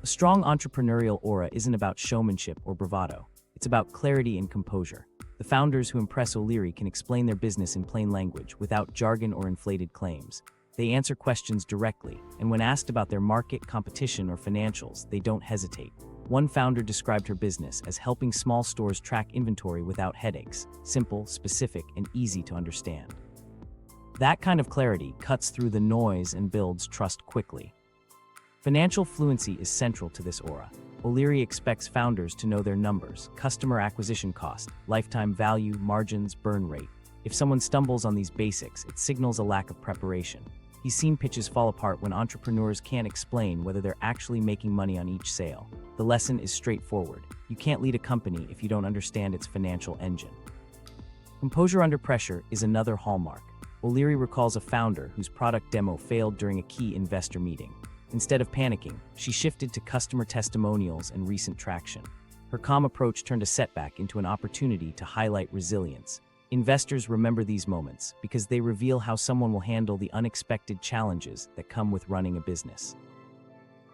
A strong entrepreneurial aura isn't about showmanship or bravado. It's about clarity and composure. The founders who impress O'Leary can explain their business in plain language without jargon or inflated claims. They answer questions directly, and when asked about their market, competition, or financials, they don't hesitate. One founder described her business as helping small stores track inventory without headaches, simple, specific, and easy to understand. That kind of clarity cuts through the noise and builds trust quickly. Financial fluency is central to this aura. O'Leary expects founders to know their numbers, customer acquisition cost, lifetime value, margins, burn rate. If someone stumbles on these basics, it signals a lack of preparation. He's seen pitches fall apart when entrepreneurs can't explain whether they're actually making money on each sale. The lesson is straightforward. You can't lead a company if you don't understand its financial engine. Composure under pressure is another hallmark. O'Leary recalls a founder whose product demo failed during a key investor meeting. Instead of panicking, she shifted to customer testimonials and recent traction. Her calm approach turned a setback into an opportunity to highlight resilience. Investors remember these moments because they reveal how someone will handle the unexpected challenges that come with running a business.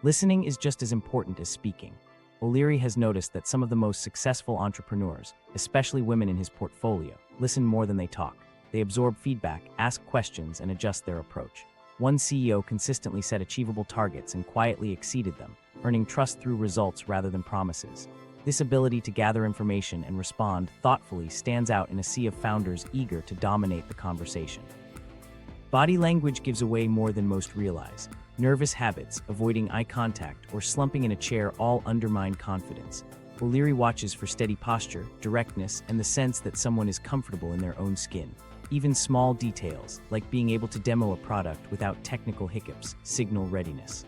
Listening is just as important as speaking. O'Leary has noticed that some of the most successful entrepreneurs, especially women in his portfolio, listen more than they talk. They absorb feedback, ask questions, and adjust their approach. One CEO consistently set achievable targets and quietly exceeded them, earning trust through results rather than promises. This ability to gather information and respond thoughtfully stands out in a sea of founders eager to dominate the conversation. Body language gives away more than most realize. Nervous habits, avoiding eye contact, or slumping in a chair all undermine confidence. O'Leary watches for steady posture, directness, and the sense that someone is comfortable in their own skin. Even small details, like being able to demo a product without technical hiccups, signal readiness.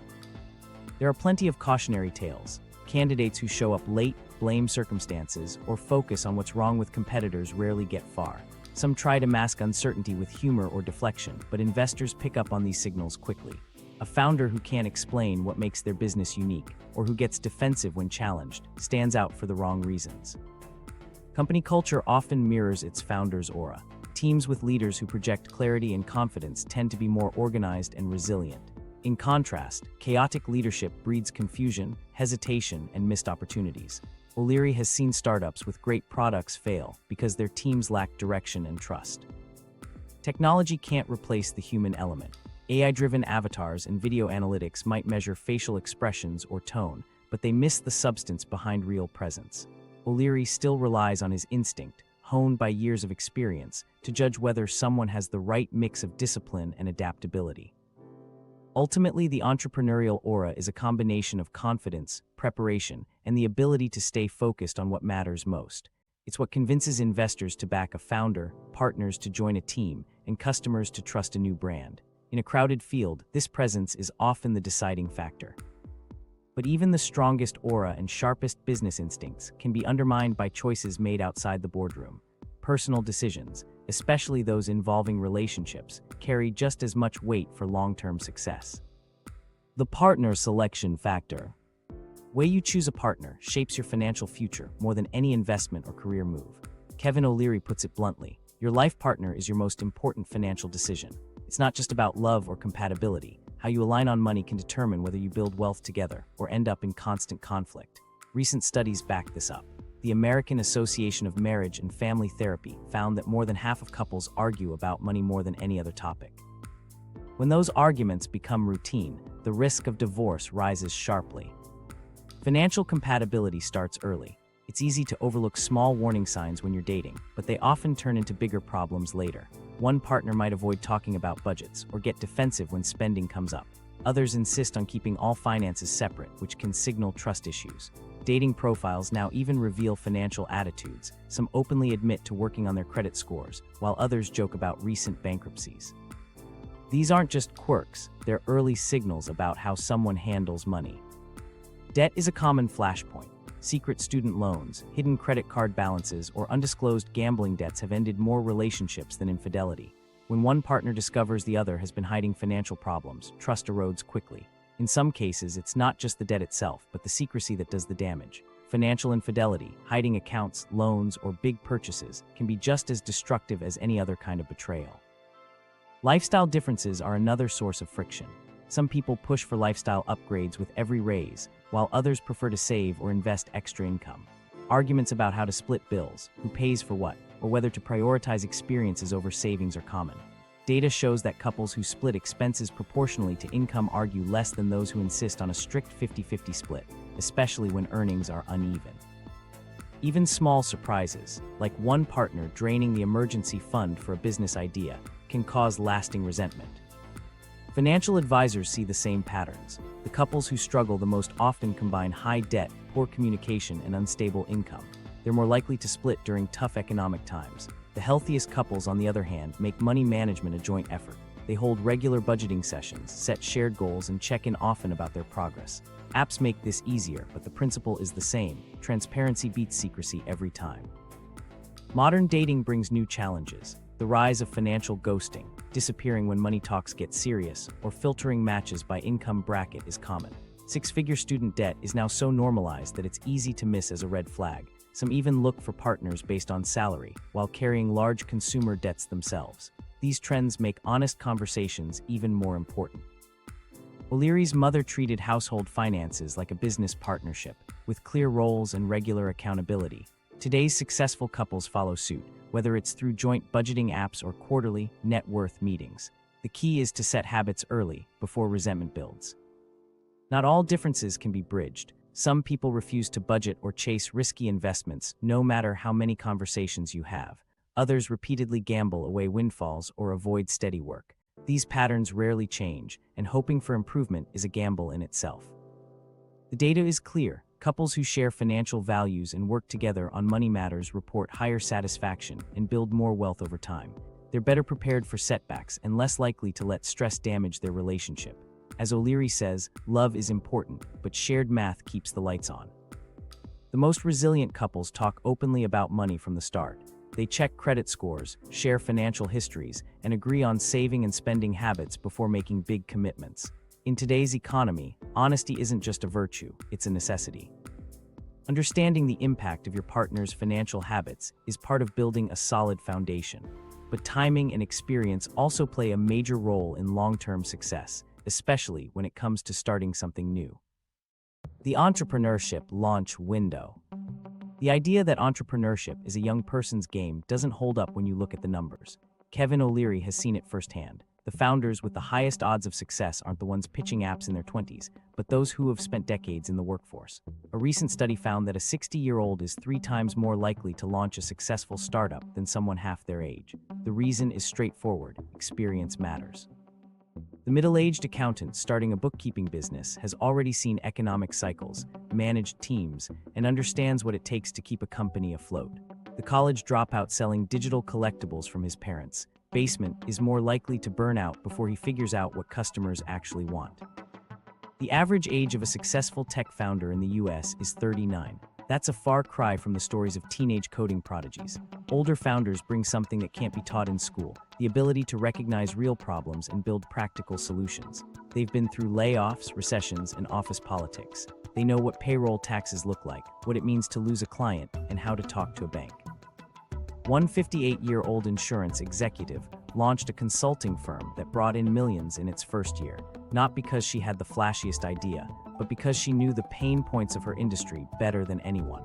There are plenty of cautionary tales. Candidates who show up late, blame circumstances, or focus on what's wrong with competitors rarely get far. Some try to mask uncertainty with humor or deflection, but investors pick up on these signals quickly. A founder who can't explain what makes their business unique, or who gets defensive when challenged, stands out for the wrong reasons. Company culture often mirrors its founder's aura. Teams with leaders who project clarity and confidence tend to be more organized and resilient. In contrast, chaotic leadership breeds confusion, hesitation, and missed opportunities. O'Leary has seen startups with great products fail because their teams lack direction and trust. Technology can't replace the human element. AI-driven avatars and video analytics might measure facial expressions or tone, but they miss the substance behind real presence. O'Leary still relies on his instinct, honed by years of experience, to judge whether someone has the right mix of discipline and adaptability. Ultimately, the entrepreneurial aura is a combination of confidence, preparation, and the ability to stay focused on what matters most. It's what convinces investors to back a founder, partners to join a team, and customers to trust a new brand. In a crowded field, this presence is often the deciding factor. But even the strongest aura and sharpest business instincts can be undermined by choices made outside the boardroom. Personal decisions, especially those involving relationships, carry just as much weight for long-term success. The partner selection factor. The way you choose a partner shapes your financial future more than any investment or career move. Kevin O'Leary puts it bluntly, your life partner is your most important financial decision. It's not just about love or compatibility. How you align on money can determine whether you build wealth together or end up in constant conflict. Recent studies back this up. The American Association of Marriage and Family Therapy found that more than half of couples argue about money more than any other topic. When those arguments become routine, the risk of divorce rises sharply. Financial compatibility starts early. It's easy to overlook small warning signs when you're dating, but they often turn into bigger problems later. One partner might avoid talking about budgets or get defensive when spending comes up. Others insist on keeping all finances separate, which can signal trust issues. Dating profiles now even reveal financial attitudes. Some openly admit to working on their credit scores, while others joke about recent bankruptcies. These aren't just quirks, they're early signals about how someone handles money. Debt is a common flashpoint. Secret student loans, hidden credit card balances, or undisclosed gambling debts have ended more relationships than infidelity. When one partner discovers the other has been hiding financial problems, trust erodes quickly. In some cases, it's not just the debt itself, but the secrecy that does the damage. Financial infidelity, hiding accounts, loans, or big purchases can be just as destructive as any other kind of betrayal. Lifestyle differences are another source of friction. Some people push for lifestyle upgrades with every raise, while others prefer to save or invest extra income. Arguments about how to split bills, who pays for what, or whether to prioritize experiences over savings are common. Data shows that couples who split expenses proportionally to income argue less than those who insist on a strict 50-50 split, especially when earnings are uneven. Even small surprises, like one partner draining the emergency fund for a business idea, can cause lasting resentment. Financial advisors see the same patterns. The couples who struggle the most often combine high debt, poor communication, and unstable income. They're more likely to split during tough economic times. The healthiest couples, on the other hand, make money management a joint effort. They hold regular budgeting sessions, set shared goals, and check in often about their progress. Apps make this easier, but the principle is the same. Transparency beats secrecy every time. Modern dating brings new challenges. The rise of financial ghosting, disappearing when money talks get serious, or filtering matches by income bracket is common. Six-figure student debt is now so normalized that it's easy to miss as a red flag. Some even look for partners based on salary, while carrying large consumer debts themselves. These trends make honest conversations even more important. O'Leary's mother treated household finances like a business partnership, with clear roles and regular accountability. Today's successful couples follow suit, whether it's through joint budgeting apps or quarterly net worth meetings. The key is to set habits early, before resentment builds. Not all differences can be bridged. Some people refuse to budget or chase risky investments, no matter how many conversations you have. Others repeatedly gamble away windfalls or avoid steady work. These patterns rarely change, and hoping for improvement is a gamble in itself. The data is clear. Couples who share financial values and work together on money matters report higher satisfaction and build more wealth over time. They're better prepared for setbacks and less likely to let stress damage their relationship. As O'Leary says, love is important, but shared math keeps the lights on. The most resilient couples talk openly about money from the start. They check credit scores, share financial histories, and agree on saving and spending habits before making big commitments. In today's economy, honesty isn't just a virtue, it's a necessity. Understanding the impact of your partner's financial habits is part of building a solid foundation. But timing and experience also play a major role in long-term success, especially when it comes to starting something new. The entrepreneurship launch window. The idea that entrepreneurship is a young person's game doesn't hold up when you look at the numbers. Kevin O'Leary has seen it firsthand. The founders with the highest odds of success aren't the ones pitching apps in their 20s, but those who have spent decades in the workforce. A recent study found that a 60-year-old is 3 times more likely to launch a successful startup than someone half their age. The reason is straightforward: experience matters. The middle-aged accountant starting a bookkeeping business has already seen economic cycles, managed teams, and understands what it takes to keep a company afloat. The college dropout selling digital collectibles from his parents' basement is more likely to burn out before he figures out what customers actually want. The average age of a successful tech founder in the US is 39. That's a far cry from the stories of teenage coding prodigies. Older founders bring something that can't be taught in school: the ability to recognize real problems and build practical solutions. They've been through layoffs, recessions, and office politics. They know what payroll taxes look like, what it means to lose a client, and how to talk to a bank. One 58-year-old insurance executive launched a consulting firm that brought in millions in its first year, not because she had the flashiest idea, but because she knew the pain points of her industry better than anyone.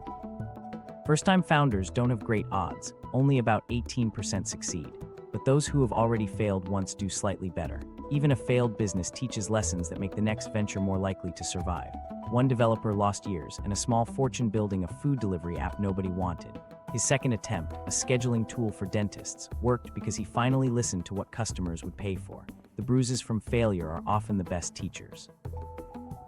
First-time founders don't have great odds. Only about 18% succeed. But those who have already failed once do slightly better. Even a failed business teaches lessons that make the next venture more likely to survive. One developer lost years and a small fortune building a food delivery app nobody wanted. His second attempt, a scheduling tool for dentists, worked because he finally listened to what customers would pay for. The bruises from failure are often the best teachers.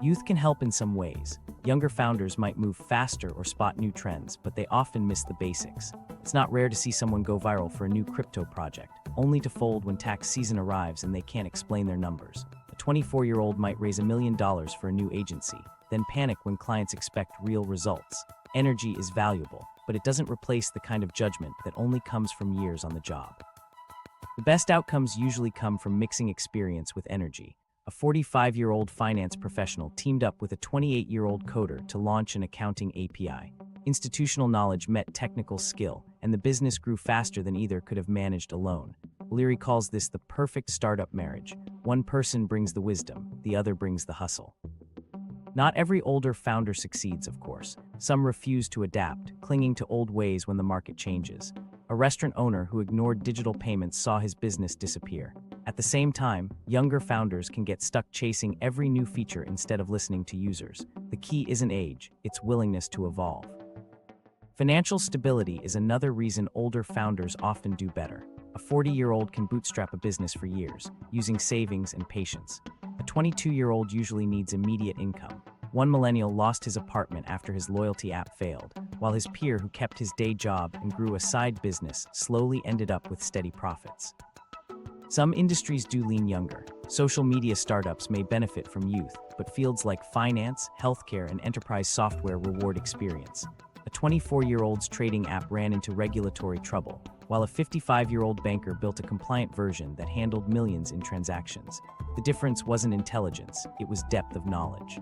Youth can help in some ways. Younger founders might move faster or spot new trends, but they often miss the basics. It's not rare to see someone go viral for a new crypto project, only to fold when tax season arrives and they can't explain their numbers. A 24-year-old might raise $1 million for a new agency, then panic when clients expect real results. Energy is valuable, but it doesn't replace the kind of judgment that only comes from years on the job. The best outcomes usually come from mixing experience with energy. A 45-year-old finance professional teamed up with a 28-year-old coder to launch an accounting API. Institutional knowledge met technical skill, and the business grew faster than either could have managed alone. O'Leary calls this the perfect startup marriage. One person brings the wisdom, the other brings the hustle. Not every older founder succeeds, of course. Some refuse to adapt, clinging to old ways when the market changes. A restaurant owner who ignored digital payments saw his business disappear. At the same time, younger founders can get stuck chasing every new feature instead of listening to users. The key isn't age, it's willingness to evolve. Financial stability is another reason older founders often do better. A 40-year-old can bootstrap a business for years, using savings and patience. A 22-year-old usually needs immediate income. One millennial lost his apartment after his loyalty app failed, while his peer who kept his day job and grew a side business slowly ended up with steady profits. Some industries do lean younger. Social media startups may benefit from youth, but fields like finance, healthcare, and enterprise software reward experience. A 24-year-old's trading app ran into regulatory trouble, while a 55-year-old banker built a compliant version that handled millions in transactions. The difference wasn't intelligence, it was depth of knowledge.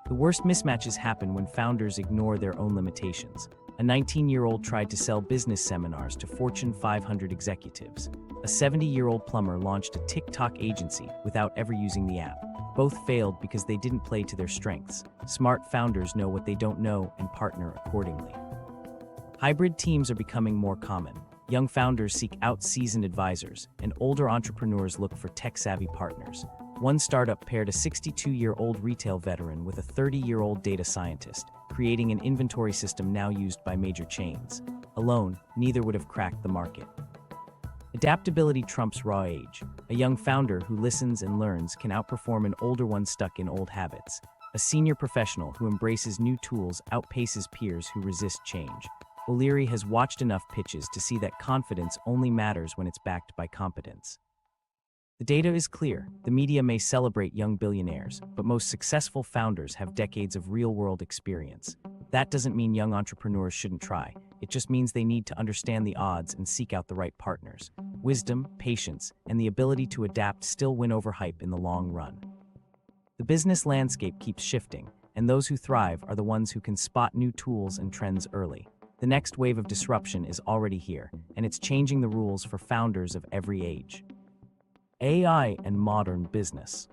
The worst mismatches happen when founders ignore their own limitations. A 19-year-old tried to sell business seminars to Fortune 500 executives. A 70-year-old plumber launched a TikTok agency without ever using the app. Both failed because they didn't play to their strengths. Smart founders know what they don't know and partner accordingly. Hybrid teams are becoming more common. Young founders seek out seasoned advisors, and older entrepreneurs look for tech-savvy partners. One startup paired a 62-year-old retail veteran with a 30-year-old data scientist, creating an inventory system now used by major chains. Alone, neither would have cracked the market. Adaptability trumps raw age. A young founder who listens and learns can outperform an older one stuck in old habits. A senior professional who embraces new tools outpaces peers who resist change. O'Leary has watched enough pitches to see that confidence only matters when it's backed by competence. The data is clear. The media may celebrate young billionaires, but most successful founders have decades of real-world experience. That doesn't mean young entrepreneurs shouldn't try. It just means they need to understand the odds and seek out the right partners. Wisdom, patience, and the ability to adapt still win over hype in the long run. The business landscape keeps shifting, and those who thrive are the ones who can spot new tools and trends early. The next wave of disruption is already here, and it's changing the rules for founders of every age. AI and modern business.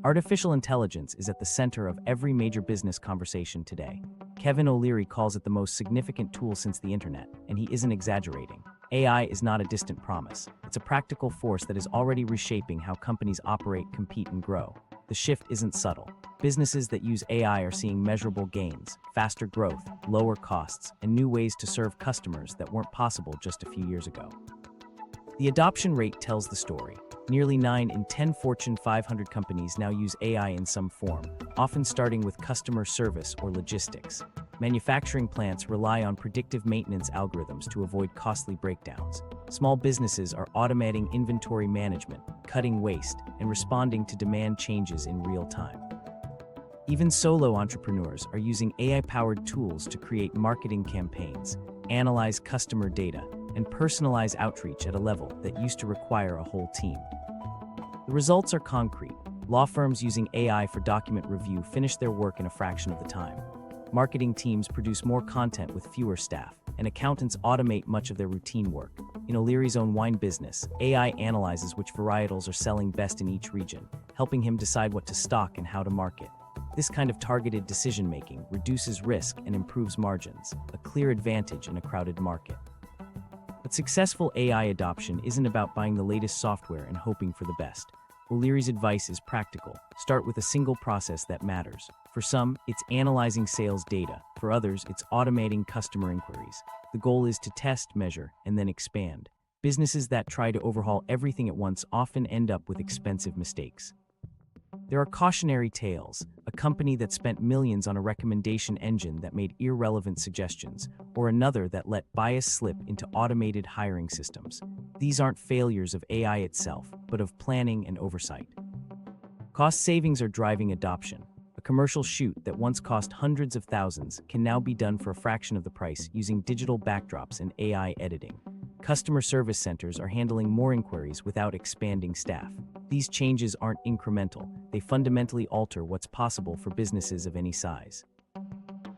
Artificial intelligence is at the center of every major business conversation today. Kevin O'Leary calls it the most significant tool since the internet, and he isn't exaggerating. AI is not a distant promise. It's a practical force that is already reshaping how companies operate, compete, and grow. The shift isn't subtle. Businesses that use AI are seeing measurable gains, faster growth, lower costs, and new ways to serve customers that weren't possible just a few years ago. The adoption rate tells the story. Nearly 9 in 10 Fortune 500 companies now use AI in some form, often starting with customer service or logistics. Manufacturing plants rely on predictive maintenance algorithms to avoid costly breakdowns. Small businesses are automating inventory management, cutting waste, and responding to demand changes in real time. Even solo entrepreneurs are using AI-powered tools to create marketing campaigns, analyze customer data, and personalize outreach at a level that used to require a whole team. The results are concrete. Law firms using AI for document review finish their work in a fraction of the time. Marketing teams produce more content with fewer staff, and accountants automate much of their routine work. In O'Leary's own wine business, AI analyzes which varietals are selling best in each region, helping him decide what to stock and how to market. This kind of targeted decision-making reduces risk and improves margins, a clear advantage in a crowded market. But successful AI adoption isn't about buying the latest software and hoping for the best. O'Leary's advice is practical. Start with a single process that matters. For some, it's analyzing sales data. For others, it's automating customer inquiries. The goal is to test, measure, and then expand. Businesses that try to overhaul everything at once often end up with expensive mistakes. There are cautionary tales, a company that spent millions on a recommendation engine that made irrelevant suggestions, or another that let bias slip into automated hiring systems. These aren't failures of AI itself, but of planning and oversight. Cost savings are driving adoption. A commercial shoot that once cost hundreds of thousands can now be done for a fraction of the price using digital backdrops and AI editing. Customer service centers are handling more inquiries without expanding staff. These changes aren't incremental. They fundamentally alter what's possible for businesses of any size.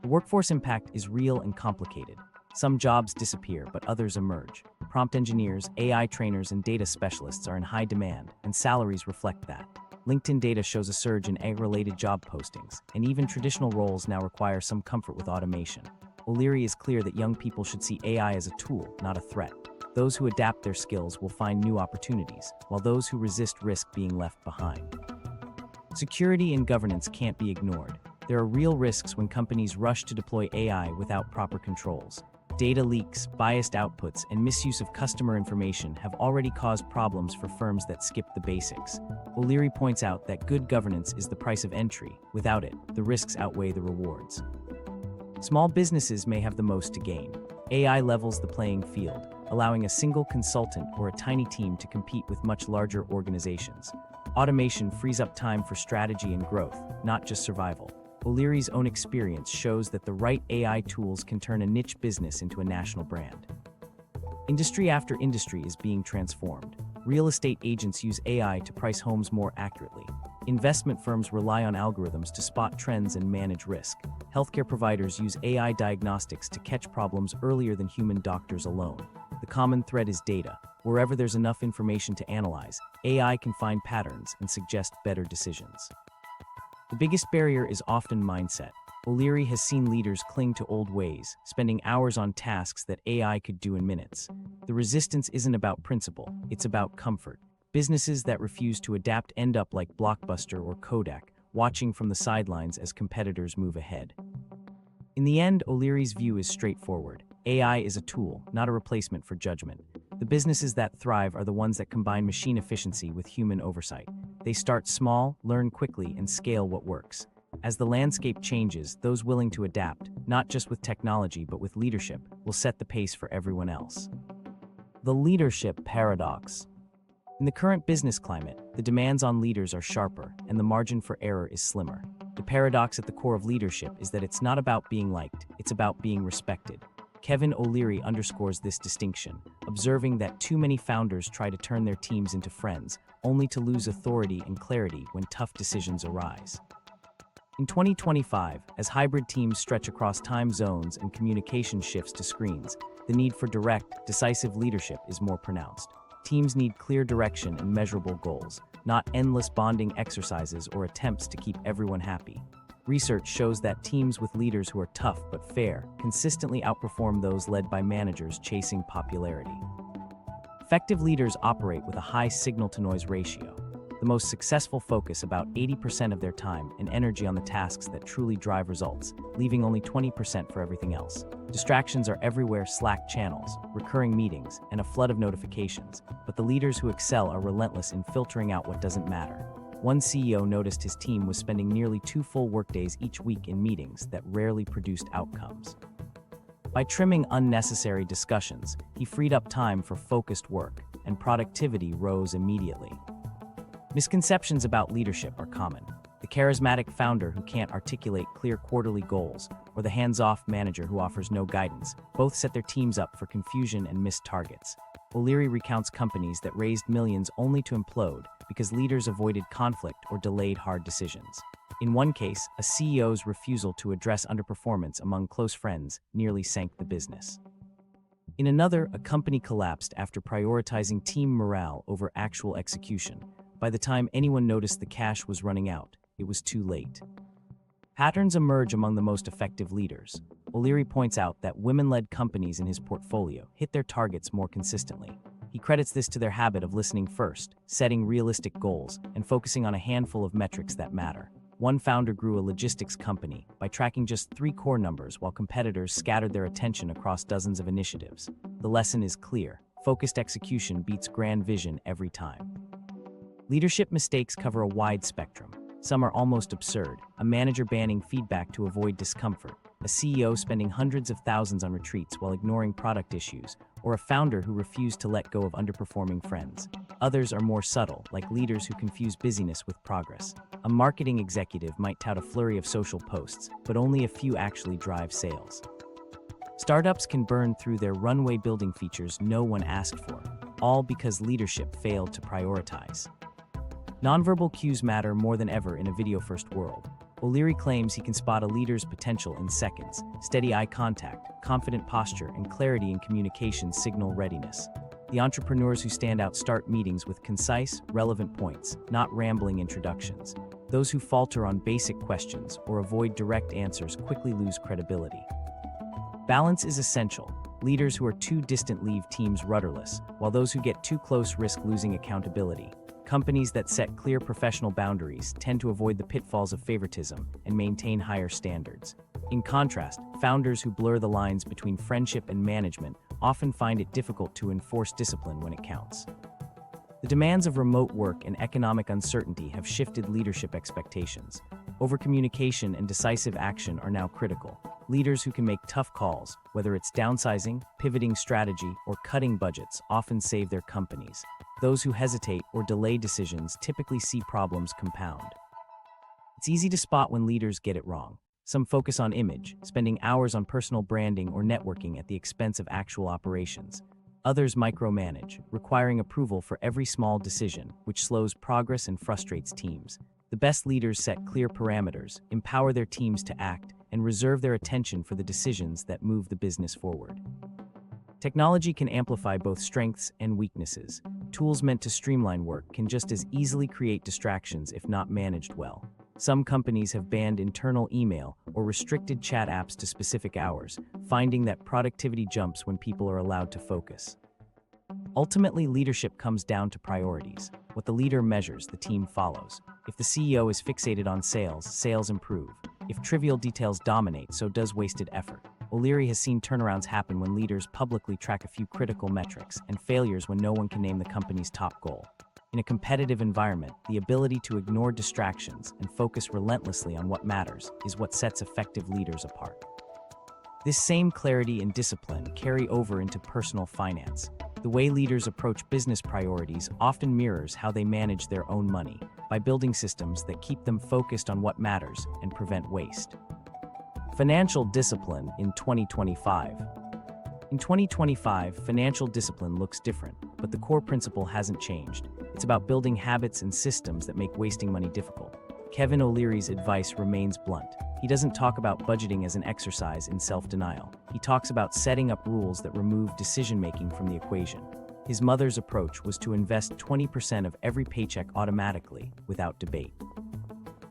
The workforce impact is real and complicated. Some jobs disappear, but others emerge. Prompt engineers, AI trainers, and data specialists are in high demand, and salaries reflect that. LinkedIn data shows a surge in AI-related job postings, and even traditional roles now require some comfort with automation. O'Leary is clear that young people should see AI as a tool, not a threat. Those who adapt their skills will find new opportunities, while those who resist risk being left behind. Security and governance can't be ignored. There are real risks when companies rush to deploy AI without proper controls. Data leaks, biased outputs, and misuse of customer information have already caused problems for firms that skip the basics. O'Leary points out that good governance is the price of entry. Without it, the risks outweigh the rewards. Small businesses may have the most to gain. AI levels the playing field, allowing a single consultant or a tiny team to compete with much larger organizations. Automation frees up time for strategy and growth, not just survival. O'Leary's own experience shows that the right AI tools can turn a niche business into a national brand. Industry after industry is being transformed. Real estate agents use AI to price homes more accurately. Investment firms rely on algorithms to spot trends and manage risk. Healthcare providers use AI diagnostics to catch problems earlier than human doctors alone. The common thread is data. Wherever there's enough information to analyze, AI can find patterns and suggest better decisions. The biggest barrier is often mindset. O'Leary has seen leaders cling to old ways, spending hours on tasks that AI could do in minutes. The resistance isn't about principle, it's about comfort. Businesses that refuse to adapt end up like Blockbuster or Kodak, watching from the sidelines as competitors move ahead. In the end, O'Leary's view is straightforward. AI is a tool, not a replacement for judgment. The businesses that thrive are the ones that combine machine efficiency with human oversight. They start small, learn quickly, and scale what works. As the landscape changes, those willing to adapt, not just with technology but with leadership, will set the pace for everyone else. The leadership paradox. In the current business climate, the demands on leaders are sharper, and the margin for error is slimmer. The paradox at the core of leadership is that it's not about being liked, it's about being respected. Kevin O'Leary underscores this distinction, observing that too many founders try to turn their teams into friends, only to lose authority and clarity when tough decisions arise. In 2025, as hybrid teams stretch across time zones and communication shifts to screens, the need for direct, decisive leadership is more pronounced. Teams need clear direction and measurable goals, not endless bonding exercises or attempts to keep everyone happy. Research shows that teams with leaders who are tough but fair consistently outperform those led by managers chasing popularity. Effective leaders operate with a high signal-to-noise ratio. The most successful focus about 80% of their time and energy on the tasks that truly drive results, leaving only 20% for everything else. Distractions are everywhere: Slack channels, recurring meetings, and a flood of notifications, but the leaders who excel are relentless in filtering out what doesn't matter. One CEO noticed his team was spending nearly 2 full workdays each week in meetings that rarely produced outcomes. By trimming unnecessary discussions, he freed up time for focused work, and productivity rose immediately. Misconceptions about leadership are common. The charismatic founder who can't articulate clear quarterly goals, or the hands-off manager who offers no guidance, both set their teams up for confusion and missed targets. O'Leary recounts companies that raised millions only to implode because leaders avoided conflict or delayed hard decisions. In one case, a CEO's refusal to address underperformance among close friends nearly sank the business. In another, a company collapsed after prioritizing team morale over actual execution. By the time anyone noticed the cash was running out, it was too late. Patterns emerge among the most effective leaders. O'Leary points out that women-led companies in his portfolio hit their targets more consistently. He credits this to their habit of listening first, setting realistic goals, and focusing on a handful of metrics that matter. One founder grew a logistics company by tracking just 3 core numbers while competitors scattered their attention across dozens of initiatives. The lesson is clear: focused execution beats grand vision every time. Leadership mistakes cover a wide spectrum. Some are almost absurd: a manager banning feedback to avoid discomfort, a CEO spending hundreds of thousands on retreats while ignoring product issues, or a founder who refused to let go of underperforming friends. Others are more subtle, like leaders who confuse busyness with progress. A marketing executive might tout a flurry of social posts, but only a few actually drive sales. Startups can burn through their runway-building features no one asked for, all because leadership failed to prioritize. Nonverbal cues matter more than ever in a video-first world. O'Leary claims he can spot a leader's potential in seconds. Steady eye contact, confident posture, and clarity in communication signal readiness. The entrepreneurs who stand out start meetings with concise, relevant points, not rambling introductions. Those who falter on basic questions or avoid direct answers quickly lose credibility. Balance is essential. Leaders who are too distant leave teams rudderless, while those who get too close risk losing accountability. Companies that set clear professional boundaries tend to avoid the pitfalls of favoritism and maintain higher standards. In contrast, founders who blur the lines between friendship and management often find it difficult to enforce discipline when it counts. The demands of remote work and economic uncertainty have shifted leadership expectations. Overcommunication and decisive action are now critical. Leaders who can make tough calls, whether it's downsizing, pivoting strategy, or cutting budgets, often save their companies. Those who hesitate or delay decisions typically see problems compound. It's easy to spot when leaders get it wrong. Some focus on image, spending hours on personal branding or networking at the expense of actual operations. Others micromanage, requiring approval for every small decision, which slows progress and frustrates teams. The best leaders set clear parameters, empower their teams to act, and reserve their attention for the decisions that move the business forward. Technology can amplify both strengths and weaknesses. Tools meant to streamline work can just as easily create distractions if not managed well. Some companies have banned internal email or restricted chat apps to specific hours, finding that productivity jumps when people are allowed to focus. Ultimately, leadership comes down to priorities. What the leader measures, the team follows. If the CEO is fixated on sales, sales improve. If trivial details dominate, so does wasted effort. O'Leary has seen turnarounds happen when leaders publicly track a few critical metrics, and failures when no one can name the company's top goal. In a competitive environment, the ability to ignore distractions and focus relentlessly on what matters is what sets effective leaders apart. This same clarity and discipline carry over into personal finance. The way leaders approach business priorities often mirrors how they manage their own money, by building systems that keep them focused on what matters and prevent waste. Financial discipline in 2025. In 2025, financial discipline looks different, but the core principle hasn't changed. It's about building habits and systems that make wasting money difficult. Kevin O'Leary's advice remains blunt. He doesn't talk about budgeting as an exercise in self-denial. He talks about setting up rules that remove decision-making from the equation. His mother's approach was to invest 20% of every paycheck automatically, without debate.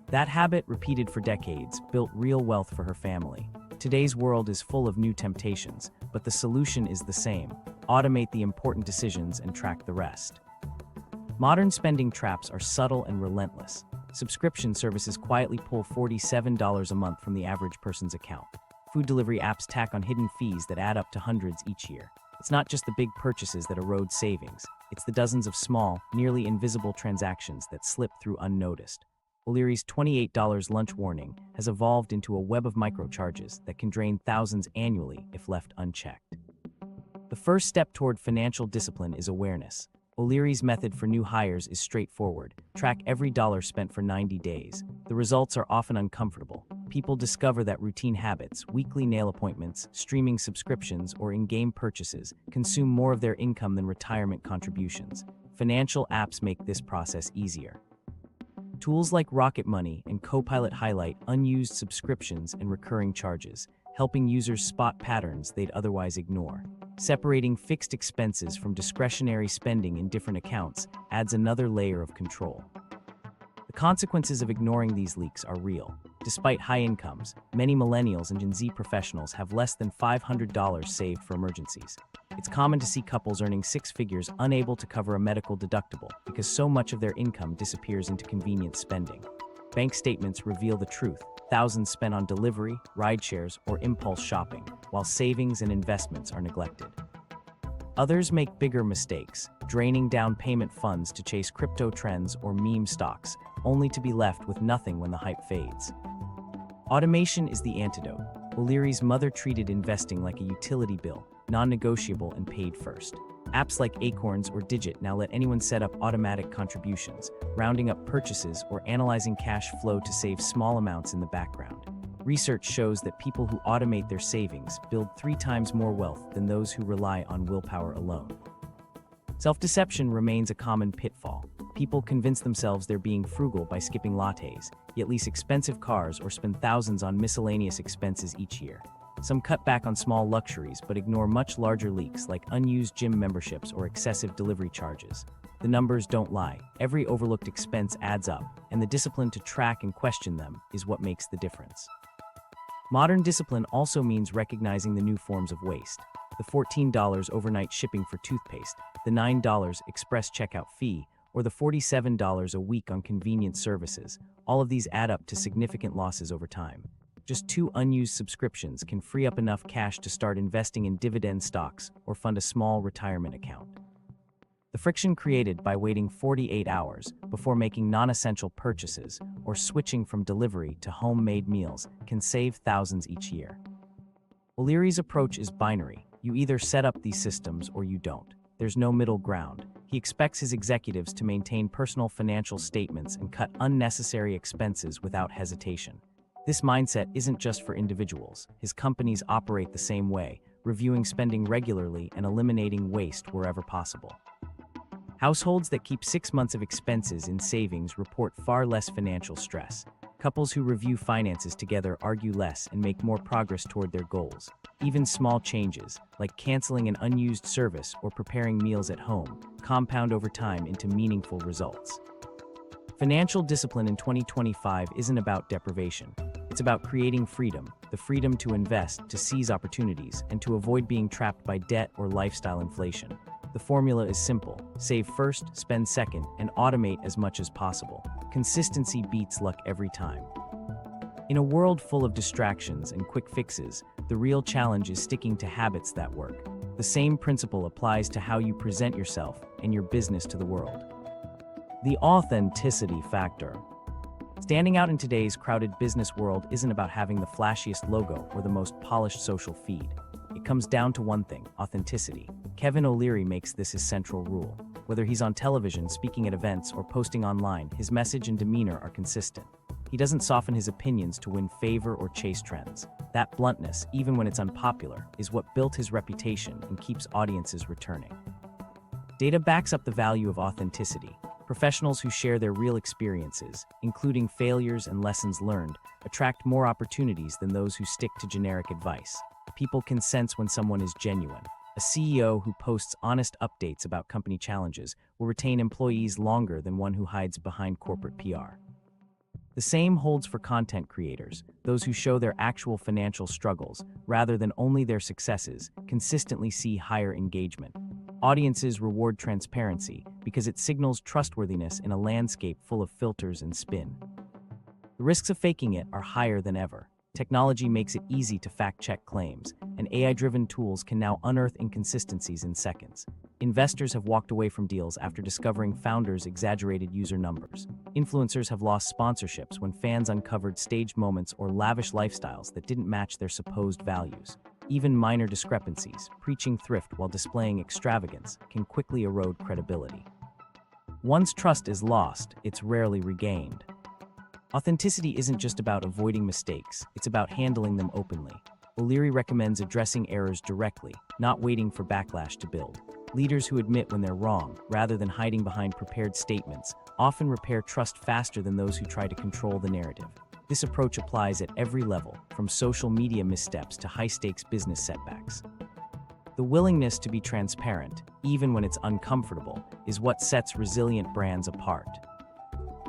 That habit, repeated for decades, built real wealth for her family. Today's world is full of new temptations, but the solution is the same: automate the important decisions and track the rest. Modern spending traps are subtle and relentless. Subscription services quietly pull $47 a month from the average person's account. Food delivery apps tack on hidden fees that add up to hundreds each year. It's not just the big purchases that erode savings. It's the dozens of small, nearly invisible transactions that slip through unnoticed. O'Leary's $28 lunch warning has evolved into a web of microcharges that can drain thousands annually if left unchecked. The first step toward financial discipline is awareness. O'Leary's method for new hires is straightforward: track every dollar spent for 90 days. The results are often uncomfortable. People discover that routine habits, weekly nail appointments, streaming subscriptions, or in-game purchases consume more of their income than retirement contributions. Financial apps make this process easier. Tools like Rocket Money and Copilot highlight unused subscriptions and recurring charges, helping users spot patterns they'd otherwise ignore. Separating fixed expenses from discretionary spending in different accounts adds another layer of control. The consequences of ignoring these leaks are real. Despite high incomes, many millennials and Gen Z professionals have less than $500 saved for emergencies. It's common to see couples earning six figures unable to cover a medical deductible because so much of their income disappears into convenience spending. Bank statements reveal the truth: thousands spent on delivery, rideshares, or impulse shopping, while savings and investments are neglected. Others make bigger mistakes, draining down payment funds to chase crypto trends or meme stocks, only to be left with nothing when the hype fades. Automation is the antidote. O'Leary's mother treated investing like a utility bill, non-negotiable and paid first. Apps like Acorns or Digit now let anyone set up automatic contributions, rounding up purchases or analyzing cash flow to save small amounts in the background. Research shows that people who automate their savings build 3 times more wealth than those who rely on willpower alone. Self-deception remains a common pitfall. People convince themselves they're being frugal by skipping lattes, yet lease expensive cars or spend thousands on miscellaneous expenses each year. Some cut back on small luxuries but ignore much larger leaks like unused gym memberships or excessive delivery charges. The numbers don't lie. Every overlooked expense adds up, and the discipline to track and question them is what makes the difference. Modern discipline also means recognizing the new forms of waste. The $14 overnight shipping for toothpaste, the $9 express checkout fee, or the $47 a week on convenience services. All of these add up to significant losses over time. Just 2 unused subscriptions can free up enough cash to start investing in Dividend stocks or fund a small retirement account. The friction created by waiting 48 hours before making non-essential purchases or switching from delivery to homemade meals can save thousands each year. O'Leary's approach is binary. You either set up these systems or you don't. There's no middle ground. He expects his executives to maintain personal financial statements and cut unnecessary expenses without hesitation. This mindset isn't just for individuals. His companies operate the same way, reviewing spending regularly and eliminating waste wherever possible. Households that keep 6 months of expenses in savings report far less financial stress. Couples who review finances together argue less and make more progress toward their goals. Even small changes, like canceling an unused service or preparing meals at home, compound over time into meaningful results. Financial discipline in 2025 isn't about deprivation. It's about creating freedom, the freedom to invest, to seize opportunities, and to avoid being trapped by debt or lifestyle inflation. The formula is simple: save first, spend second, and automate as much as possible. Consistency beats luck every time. In a world full of distractions and quick fixes, the real challenge is sticking to habits that work. The same principle applies to how you present yourself and your business to the world. The authenticity factor. Standing out in today's crowded business world isn't about having the flashiest logo or the most polished social feed. It comes down to one thing: authenticity. Kevin O'Leary makes this his central rule. Whether he's on television, speaking at events, or posting online, his message and demeanor are consistent. He doesn't soften his opinions to win favor or chase trends. That bluntness, even when it's unpopular, is what built his reputation and keeps audiences returning. Data backs up the value of authenticity. Professionals who share their real experiences, including failures and lessons learned, attract more opportunities than those who stick to generic advice. People can sense when someone is genuine. A CEO who posts honest updates about company challenges will retain employees longer than one who hides behind corporate PR. The same holds for content creators. Those who show their actual financial struggles, rather than only their successes, consistently see higher engagement. Audiences reward transparency because it signals trustworthiness in a landscape full of filters and spin. The risks of faking it are higher than ever. Technology makes it easy to fact-check claims, and AI-driven tools can now unearth inconsistencies in seconds. Investors have walked away from deals after discovering founders' exaggerated user numbers. Influencers have lost sponsorships when fans uncovered staged moments or lavish lifestyles that didn't match their supposed values. Even minor discrepancies, preaching thrift while displaying extravagance, can quickly erode credibility. Once trust is lost, it's rarely regained. Authenticity isn't just about avoiding mistakes, it's about handling them openly. O'Leary recommends addressing errors directly, not waiting for backlash to build. Leaders who admit when they're wrong, rather than hiding behind prepared statements, often repair trust faster than those who try to control the narrative. This approach applies at every level, from social media missteps to high-stakes business setbacks. The willingness to be transparent, even when it's uncomfortable, is what sets resilient brands apart.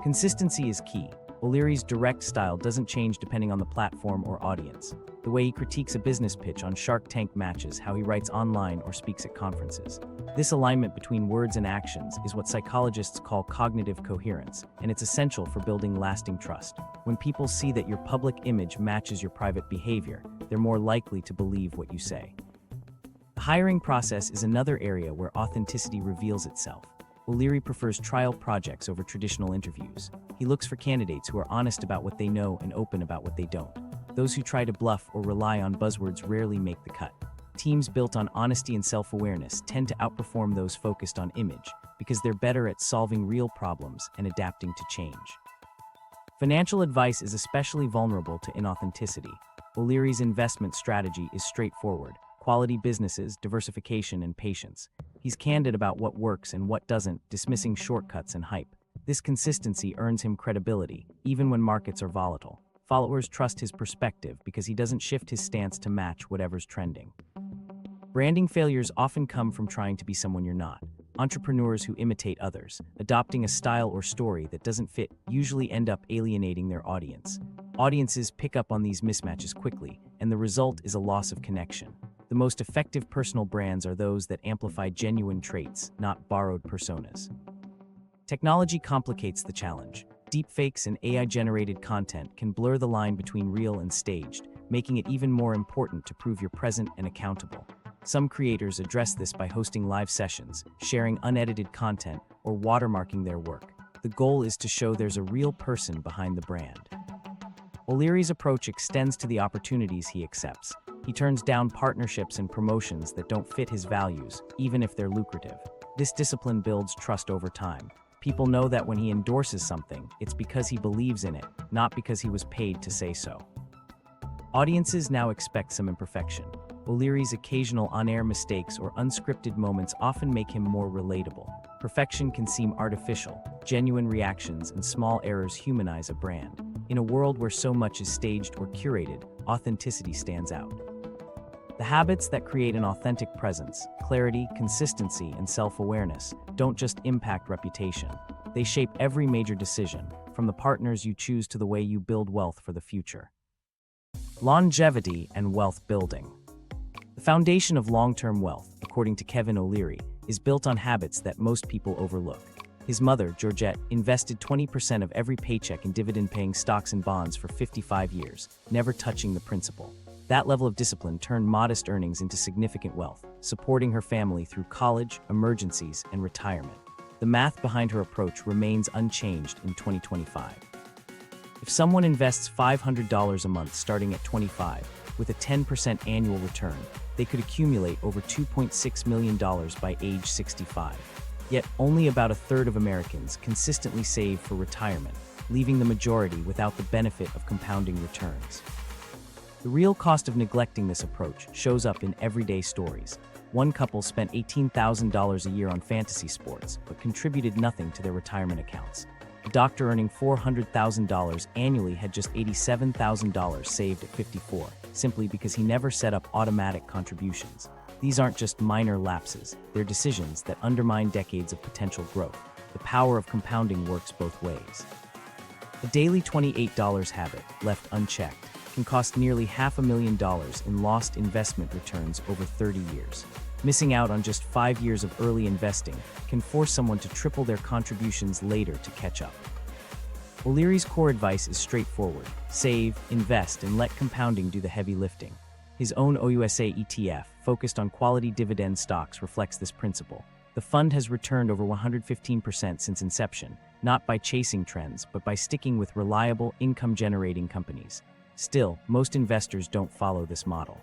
Consistency is key. O'Leary's direct style doesn't change depending on the platform or audience. The way he critiques a business pitch on Shark Tank matches how he writes online or speaks at conferences. This alignment between words and actions is what psychologists call cognitive coherence, and it's essential for building lasting trust. When people see that your public image matches your private behavior, they're more likely to believe what you say. The hiring process is another area where authenticity reveals itself. O'Leary prefers trial projects over traditional interviews. He looks for candidates who are honest about what they know and open about what they don't. Those who try to bluff or rely on buzzwords rarely make the cut. Teams built on honesty and self-awareness tend to outperform those focused on image because they're better at solving real problems and adapting to change. Financial advice is especially vulnerable to inauthenticity. O'Leary's investment strategy is straightforward: quality businesses, diversification, and patience. He's candid about what works and what doesn't, dismissing shortcuts and hype. This consistency earns him credibility, even when markets are volatile. Followers trust his perspective because he doesn't shift his stance to match whatever's trending. Branding failures often come from trying to be someone you're not. Entrepreneurs who imitate others, adopting a style or story that doesn't fit, usually end up alienating their audience. Audiences pick up on these mismatches quickly, and the result is a loss of connection. The most effective personal brands are those that amplify genuine traits, not borrowed personas. Technology complicates the challenge. Deepfakes and AI-generated content can blur the line between real and staged, making it even more important to prove you're present and accountable. Some creators address this by hosting live sessions, sharing unedited content, or watermarking their work. The goal is to show there's a real person behind the brand. O'Leary's approach extends to the opportunities he accepts. He turns down partnerships and promotions that don't fit his values, even if they're lucrative. This discipline builds trust over time. People know that when he endorses something, it's because he believes in it, not because he was paid to say so. Audiences now expect some imperfection. O'Leary's occasional on-air mistakes or unscripted moments often make him more relatable. Perfection can seem artificial. Genuine reactions and small errors humanize a brand. In a world where so much is staged or curated, authenticity stands out. The habits that create an authentic presence, clarity, consistency, and self-awareness, don't just impact reputation. They shape every major decision, from the partners you choose to the way you build wealth for the future. Longevity and wealth building. The foundation of long-term wealth, according to Kevin O'Leary, is built on habits that most people overlook. His mother, Georgette, invested 20% of every paycheck in dividend-paying stocks and bonds for 55 years, never touching the principal. That level of discipline turned modest earnings into significant wealth, supporting her family through college, emergencies, and retirement. The math behind her approach remains unchanged in 2025. If someone invests $500 a month starting at 25, with a 10% annual return, they could accumulate over $2.6 million by age 65. Yet only about a third of Americans consistently save for retirement, leaving the majority without the benefit of compounding returns. The real cost of neglecting this approach shows up in everyday stories. One couple spent $18,000 a year on fantasy sports, but contributed nothing to their retirement accounts. A doctor earning $400,000 annually had just $87,000 saved at 54, simply because he never set up automatic contributions. These aren't just minor lapses, they're decisions that undermine decades of potential growth. The power of compounding works both ways. A daily $28 habit, left unchecked, can cost nearly $500,000 in lost investment returns over 30 years. Missing out on just 5 years of early investing can force someone to triple their contributions later to catch up. O'Leary's core advice is straightforward: save, invest, and let compounding do the heavy lifting. His own OUSA ETF, focused on quality dividend stocks, reflects this principle. The fund has returned over 115% since inception, not by chasing trends, but by sticking with reliable, income-generating companies. Still, most investors don't follow this model.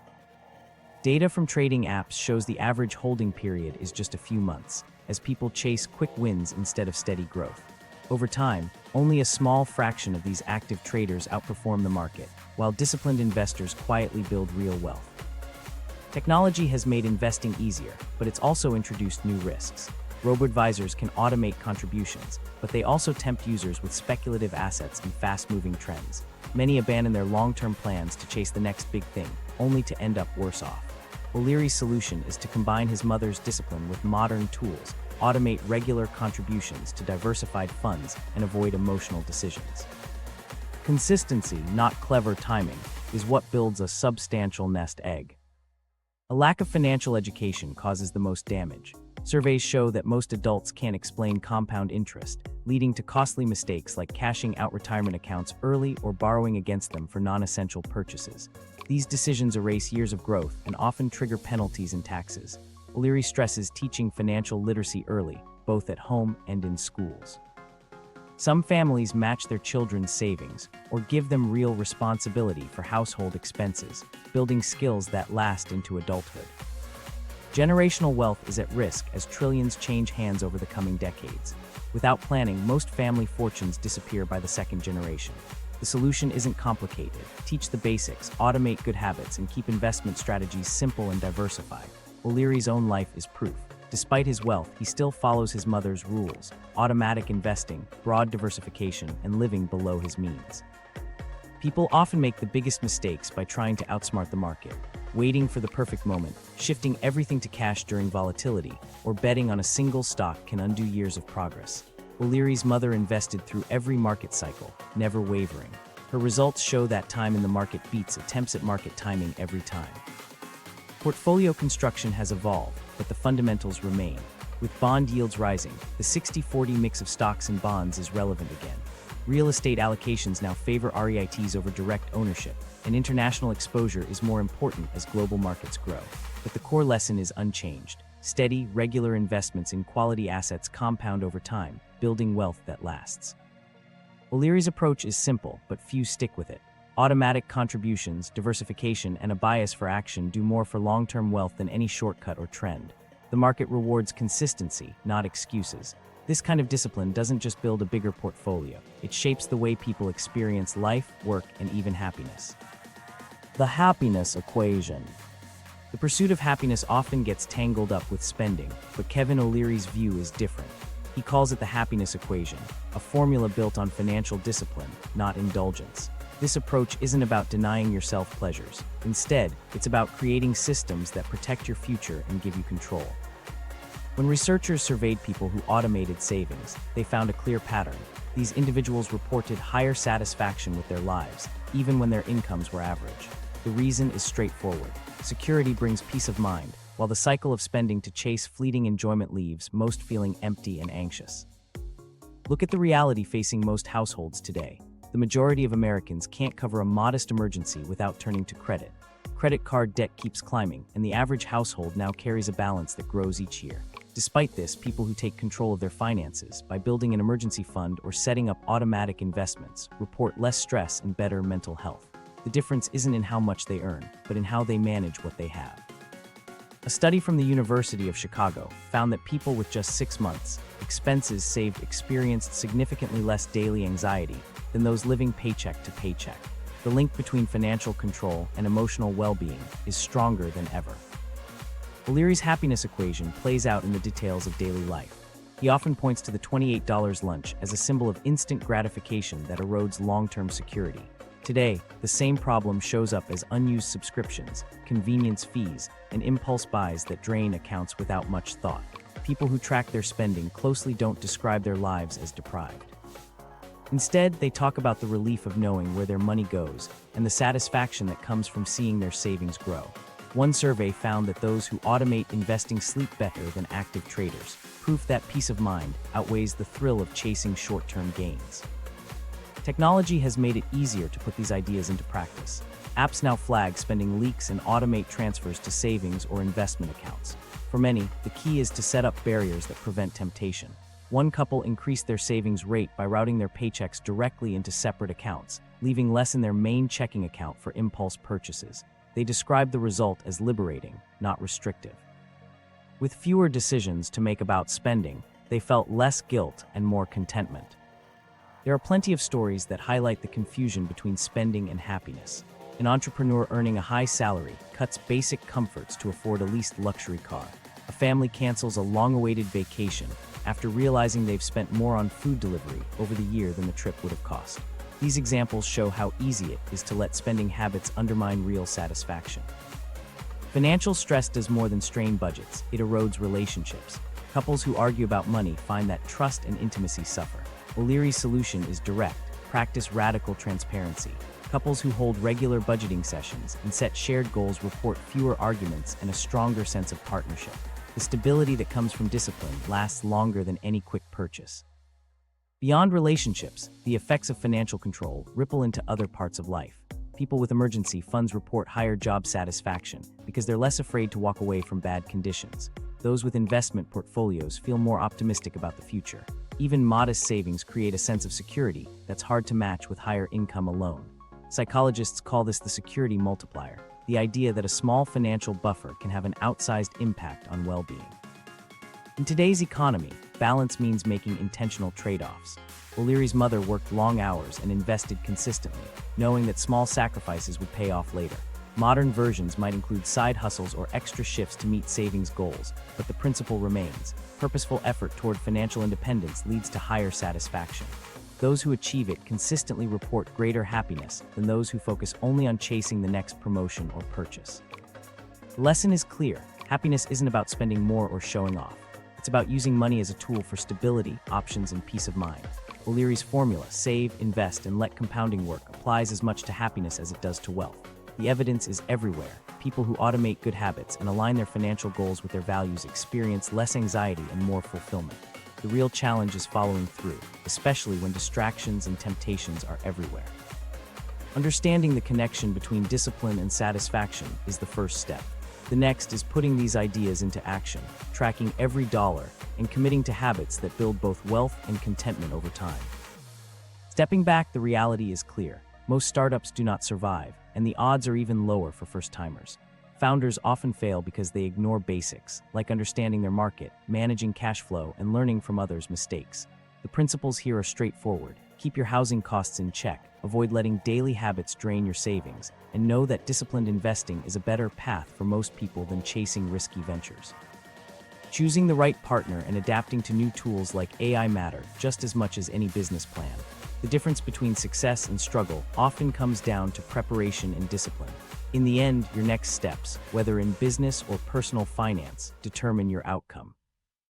Data from trading apps shows the average holding period is just a few months, as people chase quick wins instead of steady growth. Over time, only a small fraction of these active traders outperform the market, while disciplined investors quietly build real wealth. Technology has made investing easier, but it's also introduced new risks. Robo-advisors can automate contributions, but they also tempt users with speculative assets and fast-moving trends. Many abandon their long-term plans to chase the next big thing, only to end up worse off. O'Leary's solution is to combine his mother's discipline with modern tools, automate regular contributions to diversified funds, and avoid emotional decisions. Consistency, not clever timing, is what builds a substantial nest egg. A lack of financial education causes the most damage. Surveys show that most adults can't explain compound interest, leading to costly mistakes like cashing out retirement accounts early or borrowing against them for non-essential purchases. These decisions erase years of growth and often trigger penalties and taxes. O'Leary stresses teaching financial literacy early, both at home and in schools. Some families match their children's savings or give them real responsibility for household expenses, building skills that last into adulthood. Generational wealth is at risk as trillions change hands over the coming decades. Without planning, most family fortunes disappear by the second generation. The solution isn't complicated. Teach the basics, automate good habits, and keep investment strategies simple and diversified. O'Leary's own life is proof. Despite his wealth, he still follows his mother's rules: automatic investing, broad diversification, and living below his means. People often make the biggest mistakes by trying to outsmart the market, waiting for the perfect moment, shifting everything to cash during volatility, or betting on a single stock can undo years of progress. O'Leary's mother invested through every market cycle, never wavering. Her results show that time in the market beats attempts at market timing every time. Portfolio construction has evolved, but the fundamentals remain. With bond yields rising, the 60-40 mix of stocks and bonds is relevant again. Real estate allocations now favor REITs over direct ownership, and international exposure is more important as global markets grow. But the core lesson is unchanged. Steady, regular investments in quality assets compound over time, building wealth that lasts. O'Leary's approach is simple, but few stick with it. Automatic contributions, diversification, and a bias for action do more for long-term wealth than any shortcut or trend. The market rewards consistency, not excuses. This kind of discipline doesn't just build a bigger portfolio, it shapes the way people experience life, work, and even happiness. The happiness equation. The pursuit of happiness often gets tangled up with spending, but Kevin O'Leary's view is different. He calls it the happiness equation, a formula built on financial discipline, not indulgence. This approach isn't about denying yourself pleasures. Instead, it's about creating systems that protect your future and give you control. When researchers surveyed people who automated savings, they found a clear pattern. These individuals reported higher satisfaction with their lives, even when their incomes were average. The reason is straightforward. Security brings peace of mind, while the cycle of spending to chase fleeting enjoyment leaves most feeling empty and anxious. Look at the reality facing most households today. The majority of Americans can't cover a modest emergency without turning to credit. Credit card debt keeps climbing, and the average household now carries a balance that grows each year. Despite this, people who take control of their finances by building an emergency fund or setting up automatic investments report less stress and better mental health. The difference isn't in how much they earn, but in how they manage what they have. A study from the University of Chicago found that people with just 6 months expenses saved experienced significantly less daily anxiety than those living paycheck to paycheck. The link between financial control and emotional well-being is stronger than ever. O'Leary's happiness equation plays out in the details of daily life. He often points to the $28 lunch as a symbol of instant gratification that erodes long-term security. Today, the same problem shows up as unused subscriptions, convenience fees, and impulse buys that drain accounts without much thought. People who track their spending closely don't describe their lives as deprived. Instead, they talk about the relief of knowing where their money goes and the satisfaction that comes from seeing their savings grow. One survey found that those who automate investing sleep better than active traders, proof that peace of mind outweighs the thrill of chasing short-term gains. Technology has made it easier to put these ideas into practice. Apps now flag spending leaks and automate transfers to savings or investment accounts. For many, the key is to set up barriers that prevent temptation. One couple increased their savings rate by routing their paychecks directly into separate accounts, leaving less in their main checking account for impulse purchases. They described the result as liberating, not restrictive. With fewer decisions to make about spending, they felt less guilt and more contentment. There are plenty of stories that highlight the confusion between spending and happiness. An entrepreneur earning a high salary cuts basic comforts to afford a leased luxury car. A family cancels a long-awaited vacation after realizing they've spent more on food delivery over the year than the trip would have cost. These examples show how easy it is to let spending habits undermine real satisfaction. Financial stress does more than strain budgets, it erodes relationships. Couples who argue about money find that trust and intimacy suffer. O'Leary's solution is direct: practice radical transparency. Couples who hold regular budgeting sessions and set shared goals report fewer arguments and a stronger sense of partnership. The stability that comes from discipline lasts longer than any quick purchase. Beyond relationships, the effects of financial control ripple into other parts of life. People with emergency funds report higher job satisfaction because they're less afraid to walk away from bad conditions. Those with investment portfolios feel more optimistic about the future. Even modest savings create a sense of security that's hard to match with higher income alone. Psychologists call this the security multiplier, the idea that a small financial buffer can have an outsized impact on well-being. In today's economy, balance means making intentional trade-offs. O'Leary's mother worked long hours and invested consistently, knowing that small sacrifices would pay off later. Modern versions might include side hustles or extra shifts to meet savings goals, but the principle remains. Purposeful effort toward financial independence leads to higher satisfaction. Those who achieve it consistently report greater happiness than those who focus only on chasing the next promotion or purchase. The lesson is clear: happiness isn't about spending more or showing off. It's about using money as a tool for stability, options, and peace of mind. O'Leary's formula, save, invest, and let compounding work, applies as much to happiness as it does to wealth. The evidence is everywhere. People who automate good habits and align their financial goals with their values experience less anxiety and more fulfillment. The real challenge is following through, especially when distractions and temptations are everywhere. Understanding the connection between discipline and satisfaction is the first step. The next is putting these ideas into action, tracking every dollar, and committing to habits that build both wealth and contentment over time. Stepping back, the reality is clear. Most startups do not survive, and the odds are even lower for first-timers. Founders often fail because they ignore basics, like understanding their market, managing cash flow, and learning from others' mistakes. The principles here are straightforward. Keep your housing costs in check, avoid letting daily habits drain your savings, and know that disciplined investing is a better path for most people than chasing risky ventures. Choosing the right partner and adapting to new tools like AI matter just as much as any business plan. The difference between success and struggle often comes down to preparation and discipline. In the end, your next steps, whether in business or personal finance, determine your outcome.